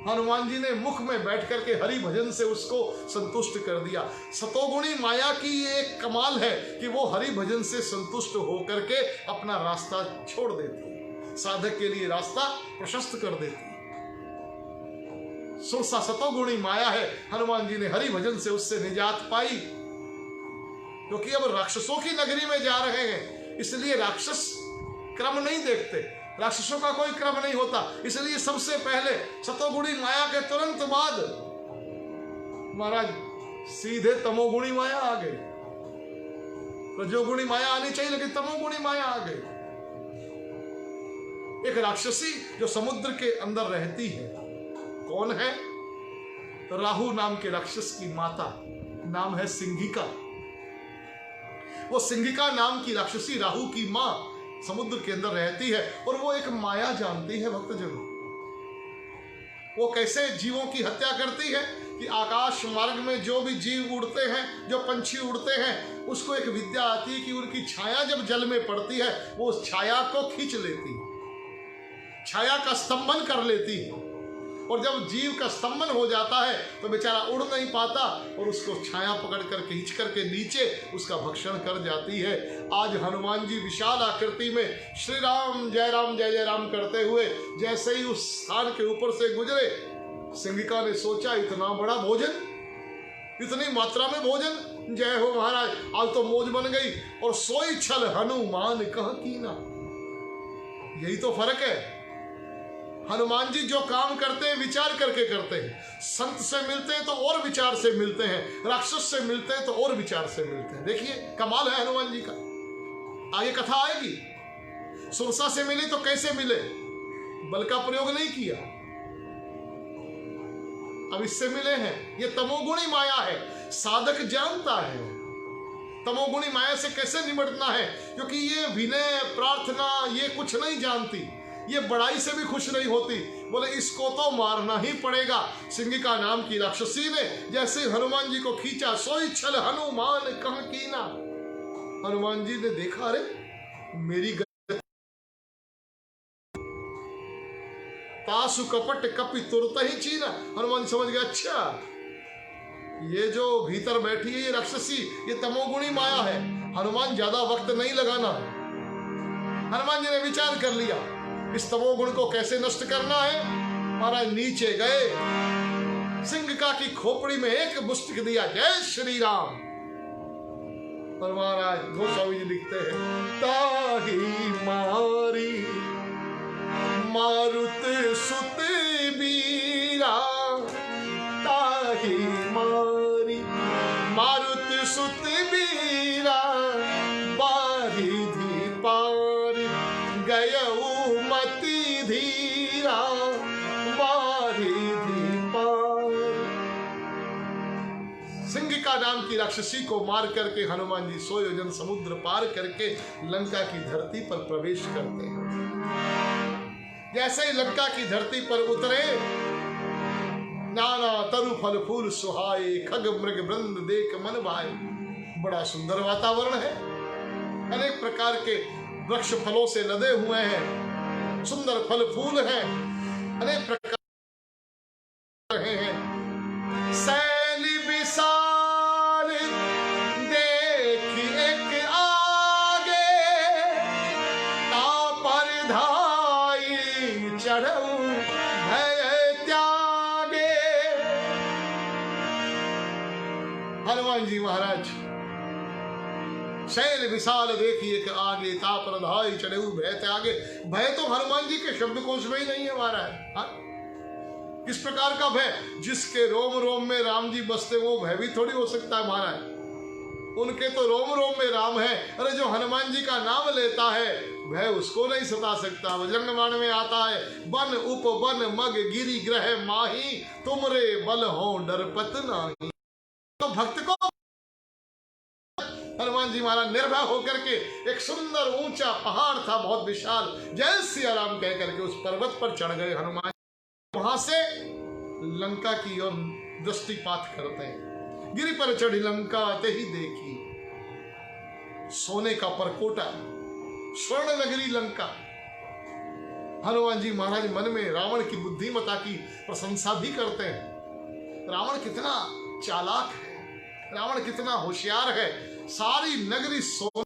हनुमान जी ने मुख में बैठ करके हरि भजन से उसको संतुष्ट कर दिया। सतोगुणी माया की ये एक कमाल है कि वो हरि भजन से संतुष्ट होकर के अपना रास्ता छोड़ देती है, साधक के लिए रास्ता प्रशस्त कर देती है। सुरसा सतोगुणी माया है। हनुमान जी ने हरि भजन से उससे निजात पाई, क्योंकि अब राक्षसों की नगरी में जा रहे हैं, इसलिए राक्षस क्रम नहीं देखते, राक्षसों का कोई क्रम नहीं होता। इसलिए सबसे पहले सतोगुणी माया के तुरंत बाद महाराज सीधे तमोगुणी माया आ गई। रजोगुणी माया आनी चाहिए, लेकिन तमोगुणी माया आ गई। एक राक्षसी जो समुद्र के अंदर रहती है, कौन है? राहु नाम के राक्षस की माता, नाम है सिंहिका। वो सिंहिका नाम की राक्षसी राहु की मां समुद्र के अंदर रहती है और वो एक माया जानती है भक्तजनों। वो कैसे जीवों की हत्या करती है कि आकाश मार्ग में जो भी जीव उड़ते हैं, जो पंछी उड़ते हैं, उसको एक विद्या आती है कि उनकी छाया जब जल में पड़ती है, वो उस छाया को खींच लेती है, छाया का स्तंभन कर लेती है। और जब जीव का स्तंभन हो जाता है तो बेचारा उड़ नहीं पाता और उसको छाया पकड़ कर खींच करके नीचे उसका भक्षण कर जाती है। आज हनुमान जी विशाल आकृति में श्री राम जय जय राम करते हुए जैसे ही उस स्थान के ऊपर से गुजरे, सिंहिका ने सोचा इतना बड़ा भोजन, इतनी मात्रा में भोजन, जय हो महाराज, आज तो मौज बन गई। और सोई छल हनुमान कह कीना, यही तो फर्क है। हनुमान जी जो काम करते हैं विचार करके करते हैं। संत से मिलते हैं तो और विचार से मिलते हैं, राक्षस से मिलते हैं तो और विचार से मिलते हैं। देखिए कमाल है हनुमान जी का। आगे कथा आएगी। सुरसा से मिले तो कैसे मिले, बल का प्रयोग नहीं किया, अब इससे मिले हैं। ये तमोगुणी माया है, साधक जानता है तमोगुणी माया से कैसे निपटना है, क्योंकि ये विनय प्रार्थना ये कुछ नहीं जानती, ये बड़ाई से भी खुश नहीं होती। बोले इसको तो मारना ही पड़ेगा। सिंगिका नाम की राक्षसी ने जैसे हनुमान जी को खींचा, सोई छल हनुमान कह कीना। हनुमान जी ने देखा, अरे मेरी तासु कपट कपि तुरत ही चीना। हनुमान समझ गया, अच्छा ये जो भीतर बैठी है ये राक्षसी, ये तमोगुणी माया है, हनुमान ज्यादा वक्त नहीं लगाना। हनुमान जी ने विचार कर लिया इस तमोगुण को कैसे नष्ट करना है। महाराज नीचे गए, सिंगिका की खोपड़ी में एक मुष्टिक दिया, जय श्री राम। और महाराज गोस्वामी जी लिखते हैं, ताही मारी मारुत सुत बीरा, ताही मारी मारुत सुत बीरा, बारिधि पार गयऊ मति धीरा, बारिधि पार। सिंगिका नाम की राक्षसी को मार करके हनुमान जी 100 योजन समुद्र पार करके लंका की धरती पर प्रवेश करते हैं। जैसे ही लंका की धरती पर उतरे, नाना तरु फल फूल सुहाए, खग मृग वृंद देख मन भाए। बड़ा सुंदर वातावरण है, अनेक प्रकार के वृक्ष फलों से लदे हुए हैं, सुंदर फल फूल हैं, अनेक प्रकार रहे हैं। शैली विशाल देखी एक आगे, तापर धाई चढ़ऊ भय त्यागे। हनुमान जी महाराज शैल विशाल देखिए एक आगे, तापर धाई चढ़ऊ भय त्यागे। भय तो हनुमान जी के शब्दकोश में ही नहीं है महाराज। किस प्रकार का भय? जिसके रोम रोम में राम जी बसते वो भय भी थोड़ी हो सकता है महाराज। उनके तो रोम रोम में राम है। अरे जो हनुमान जी का नाम लेता है भय उसको नहीं सता सकता। जंगमाण में आता है, बन उप बन मग गिरि ग्रह माही, तुमरे बल हो डरपत नाही। तो भक्त को हनुमान जी महाराज निर्भय होकर के, एक सुंदर ऊंचा पहाड़ था बहुत विशाल, जय सिया राम कह करके उस पर्वत पर चढ़ गए हनुमान। वहां से लंका की ओर दृष्टिपात करते हैं। गिरि पर चढ़ी लंका ते ही देखी, सोने का परकोटा स्वर्ण नगरी लंका। हनुमान जी महाराज मन में रावण की बुद्धिमता की प्रशंसा भी करते हैं। रावण कितना चालाक है, रावण कितना होशियार है। सारी नगरी सोने,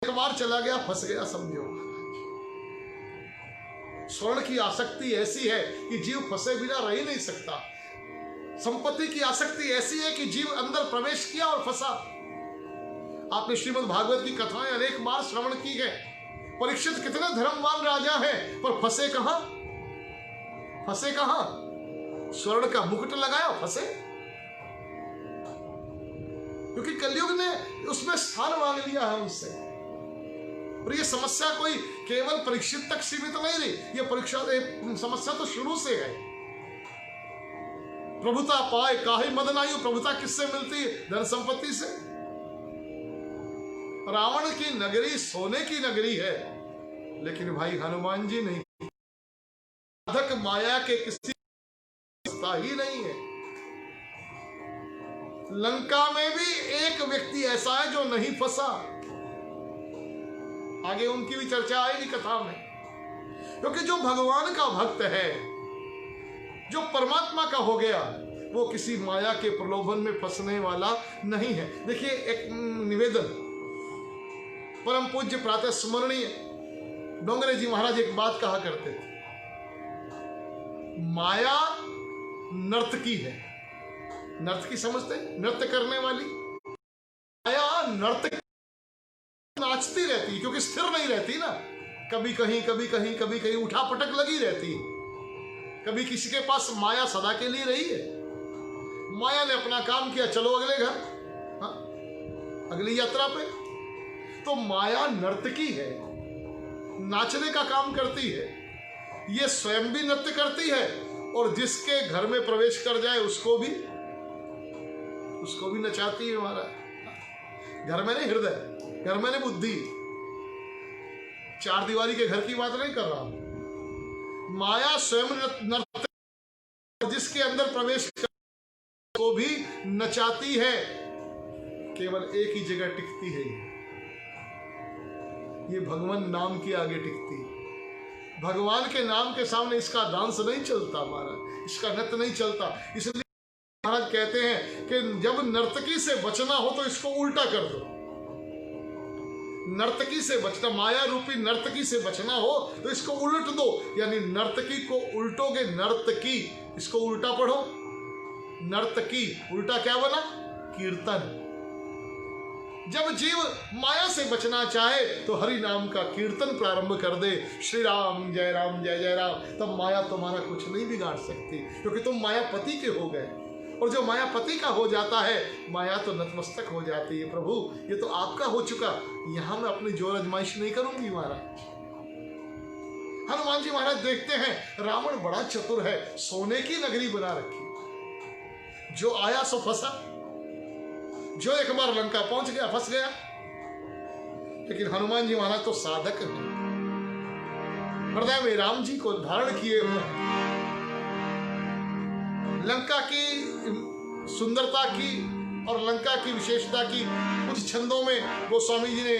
एक बार चला गया फंस गया समझो। स्वर्ण की आसक्ति ऐसी है कि जीव फंसे बिना रह ही नहीं सकता। संपत्ति की आसक्ति ऐसी है कि जीव अंदर प्रवेश किया और फंसा। आपने श्रीमद् भागवत की कथाएं अनेक बार श्रवण की है। परीक्षित कितने धर्मवान राजा हैं, पर फंसे कहां? फंसे कहां? स्वर्ण का मुकुट लगाया, फंसे। क्योंकि कलयुग ने उसमें स्थान मांग लिया है उनसे। और ये समस्या कोई केवल परीक्षित तक सीमित नहीं रही, ये समस्या तो शुरू से है। प्रभुता पाए काहे मद नायु। प्रभुता किससे मिलती है? धन संपत्ति से। रावण की नगरी सोने की नगरी है, लेकिन भाई हनुमान जी नहीं, साधक माया के किसी ही नहीं है। लंका में भी एक व्यक्ति ऐसा है जो नहीं फंसा। आगे उनकी भी चर्चा आएगी कथा में। क्योंकि जो भगवान का भक्त है, जो परमात्मा का हो गया, वो किसी माया के प्रलोभन में फंसने वाला नहीं है। देखिए एक निवेदन, परम पूज्य प्रातः स्मरणीय डोंगरे जी महाराज एक बात कहा करते थे, माया नर्तकी है। नर्तकी समझते? नृत्य करने वाली माया नर्तकी, नाचती रहती है क्योंकि स्थिर नहीं रहती ना, कभी कहीं कभी कहीं कभी कहीं उठा पटक लगी रहती है। कभी किसी के पास माया सदा के लिए रही है, माया ने अपना काम किया, चलो अगले घर, हाँ, अगली यात्रा पे। तो माया नर्तकी है, नाचने का काम करती है, ये स्वयं भी नृत्य करती है और जिसके घर में प्रवेश कर जाए उसको भी नचाती है। हमारा घर में नहीं हृदय, घर में नहीं बुद्धि, चार दीवारी के घर की बात नहीं कर रहा हूं। माया स्वयं नृत्य, जिसके अंदर प्रवेश कर को भी नचाती है, केवल एक ही जगह टिकती है, ये भगवान नाम के आगे टिकती है। भगवान के नाम के सामने इसका डांस नहीं चलता महाराज, इसका नृत्य नहीं चलता। इसलिए महाराज कहते हैं कि जब नर्तकी से बचना हो तो इसको उल्टा कर दो। नर्तकी से बचना, माया रूपी नर्तकी से बचना हो तो इसको उल्ट दो, यानी नर्तकी को उल्टोगे, नर्तकी, इसको उल्टा पढ़ो, नर्तकी, उल्टा क्या बना? कीर्तन। जब जीव माया से बचना चाहे तो हरि नाम का कीर्तन प्रारंभ कर दे, श्री राम जय जय राम, तब माया तुम्हारा कुछ नहीं बिगाड़ सकती, क्योंकि तुम मायापति के हो गए। और जो मायापति का हो जाता है, माया तो नतमस्तक हो जाती है। प्रभु ये तो आपका हो चुका, यहां मैं अपनी जोर आजमाइश नहीं करूंगी महाराज। हनुमान जी महाराज देखते हैं रावण बड़ा चतुर है, सोने की नगरी बना रखी, जो आया सो फंसा, जो एक बार लंका पहुंच गया फंस गया। लेकिन हनुमान जी महाराज तो साधक हैं, हृदय में राम जी को धारण किए हुए हैं। लंका की सुंदरता की और लंका की विशेषता की कुछ छंदों में गोस्वामी जी ने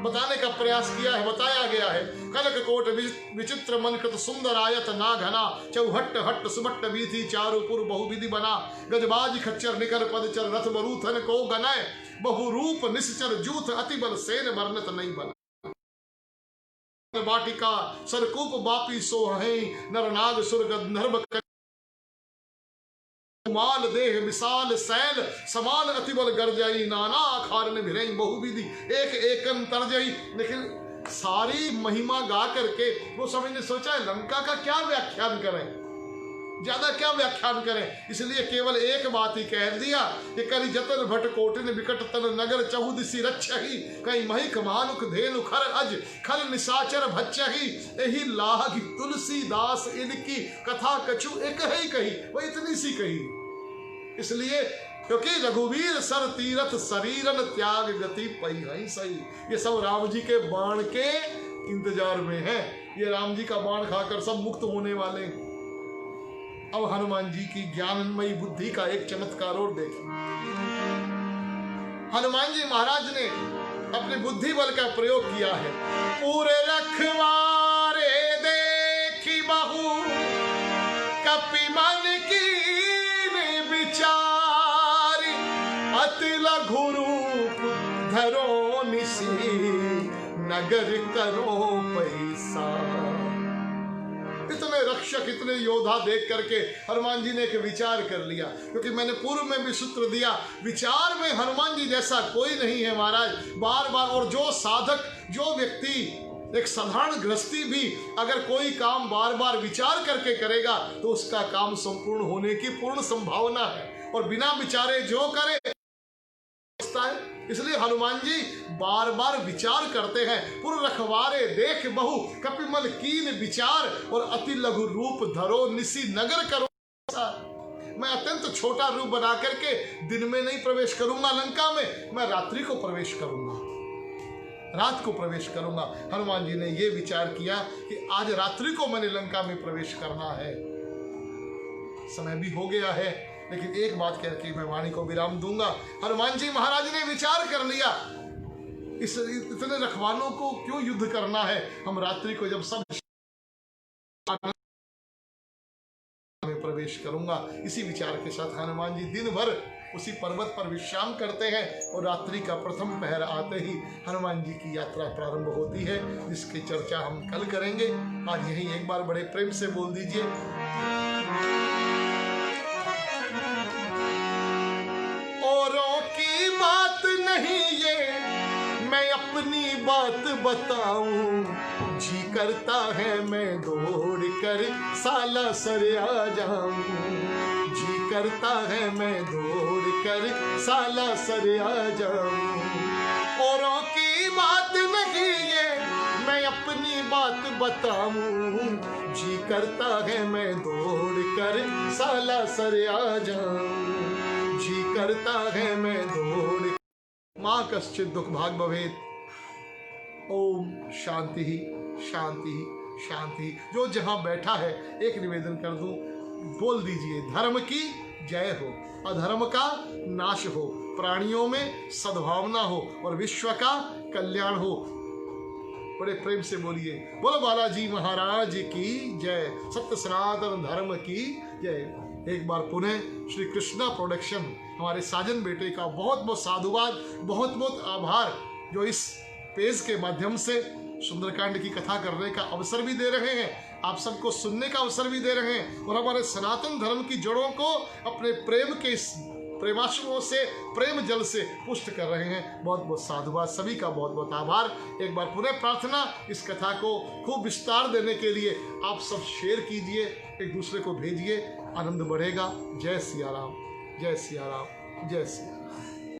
बताने का प्रयास किया है, बताया गया है। कनक कोट विचित्र मनकृत सुंदर आयत ना घना, चौहट्ट हट्ट सुबट्ट बीथी चारुपुर बहुविधि बना, गजबाज खच्चर निकर पदचर रथ बरूथन को गनय, बहुरूप निश्चर जूथ अति बल सेन वर्णत नहीं बना। बाटिका सरकूप बापी सोहे, नरनाग सुर गंधर्व माल देह विशाल सैल, समान अतिबल गरजई, नाना आखार ने भिरई बहुविधि एक एकन तरजई। लेकिन सारी महिमा गा करके वो समय ने सोचा लंका का क्या व्याख्यान करें, ज्यादा क्या व्याख्यान करें, इसलिए केवल एक बात ही कह दिया कि करि जतन भट कोटिन विकट तन नगर, चहुदिसी रक्षहि कई महिक मानुक धेनु खर अज, खल निशाचर भक्षहि एहि लागी तुलसीदास इनकी कथा कछु एक ही कही, वो इतनी सी कही। इसलिए क्योंकि रघुवीर सर तीरथ शरीरन त्याग गति पई है सही। ये सब राम जी के बाण के इंतजार में है, ये राम जी का बाण खाकर सब मुक्त होने वाले। अब हनुमान जी की ज्ञानमयी बुद्धि का एक चमत्कार और देखें। हनुमान जी महाराज ने अपने बुद्धि बल का प्रयोग किया है। पूरे रखवारे देखी बहु कपि मन की विचारी, अति लघु रूप धरो निसी नगर करो पैसा। इतने रक्षक इतने योद्धा देख करके हनुमान जी ने एक विचार कर लिया, क्योंकि मैंने पूर्व में भी सूत्र दिया, विचार में हनुमान जी जैसा कोई नहीं है महाराज। बार बार, और जो साधक, जो व्यक्ति, एक साधारण गृहस्थी भी अगर कोई काम बार बार विचार करके करेगा तो उसका काम संपूर्ण होने की पूर्ण संभावना है, और बिना विचारे जो करे है। इसलिए हनुमान जी बार बार विचार करते हैं। पुर रखवारे देख बहु कपिमल कीन विचार, और अति लघु रूप धरो निसी नगर करो। मैं अत्यंत छोटा रूप बना करके दिन में नहीं प्रवेश करूंगा लंका में, मैं रात्रि को प्रवेश करूंगा, रात को प्रवेश करूंगा। हनुमान जी ने यह विचार किया कि आज रात्रि को मैंने लंका में प्रवेश करना है। समय भी हो गया है, लेकिन एक बात कह के मैं वाणी को विराम दूंगा। हनुमान जी महाराज ने विचार कर लिया, इस इतने रखवालों को क्यों युद्ध करना है, हम रात्रि को जब सब में प्रवेश करूंगा। इसी विचार के साथ हनुमान जी दिन भर उसी पर्वत पर विश्राम करते हैं, और रात्रि का प्रथम पहर आते ही हनुमान जी की यात्रा प्रारंभ होती है, जिसकी चर्चा हम कल करेंगे। आज यही एक बार बड़े प्रेम से बोल दीजिए, औरों की बात नहीं ये, मैं अपनी बात बताऊं, जी करता है मैं दौड़ कर सालासर आ जाऊं। जी करता है मैं दौड़ कर सालासर आ जाऊं। औरों की बात नहीं ये मैं अपनी बात बताऊं, जी करता है मैं दौड़ कर सालासर आ जाऊं। जी करता है मैं दौड़। माँ कश्चित दुख भाग भवेत। ओम शांति ही शांति ही शांति। जो जहां बैठा है एक निवेदन कर दूं, बोल दीजिए, धर्म की जय हो, अधर्म का नाश हो, प्राणियों में सद्भावना हो और विश्व का कल्याण हो। बड़े प्रेम से बोलिए, बोलो बालाजी महाराज की जय, सत्य सनातन धर्म की जय। एक बार पुनः श्री कृष्णा प्रोडक्शन हमारे साजन बेटे का बहुत बहुत साधुवाद, बहुत बहुत आभार, जो इस पेज के माध्यम से सुंदरकांड की कथा करने का अवसर भी दे रहे हैं, आप सबको सुनने का अवसर भी दे रहे हैं और हमारे सनातन धर्म की जड़ों को अपने प्रेम के इस प्रेमाश्रुओं से, प्रेम जल से पुष्ट कर रहे हैं। बहुत बहुत साधुवाद, सभी का बहुत बहुत आभार। एक बार पुनः प्रार्थना, इस कथा को खूब विस्तार देने के लिए आप सब शेयर कीजिए, एक दूसरे को भेजिए, आनंद बढ़ेगा। जय सिया राम, जय सिया राम, जय सिया।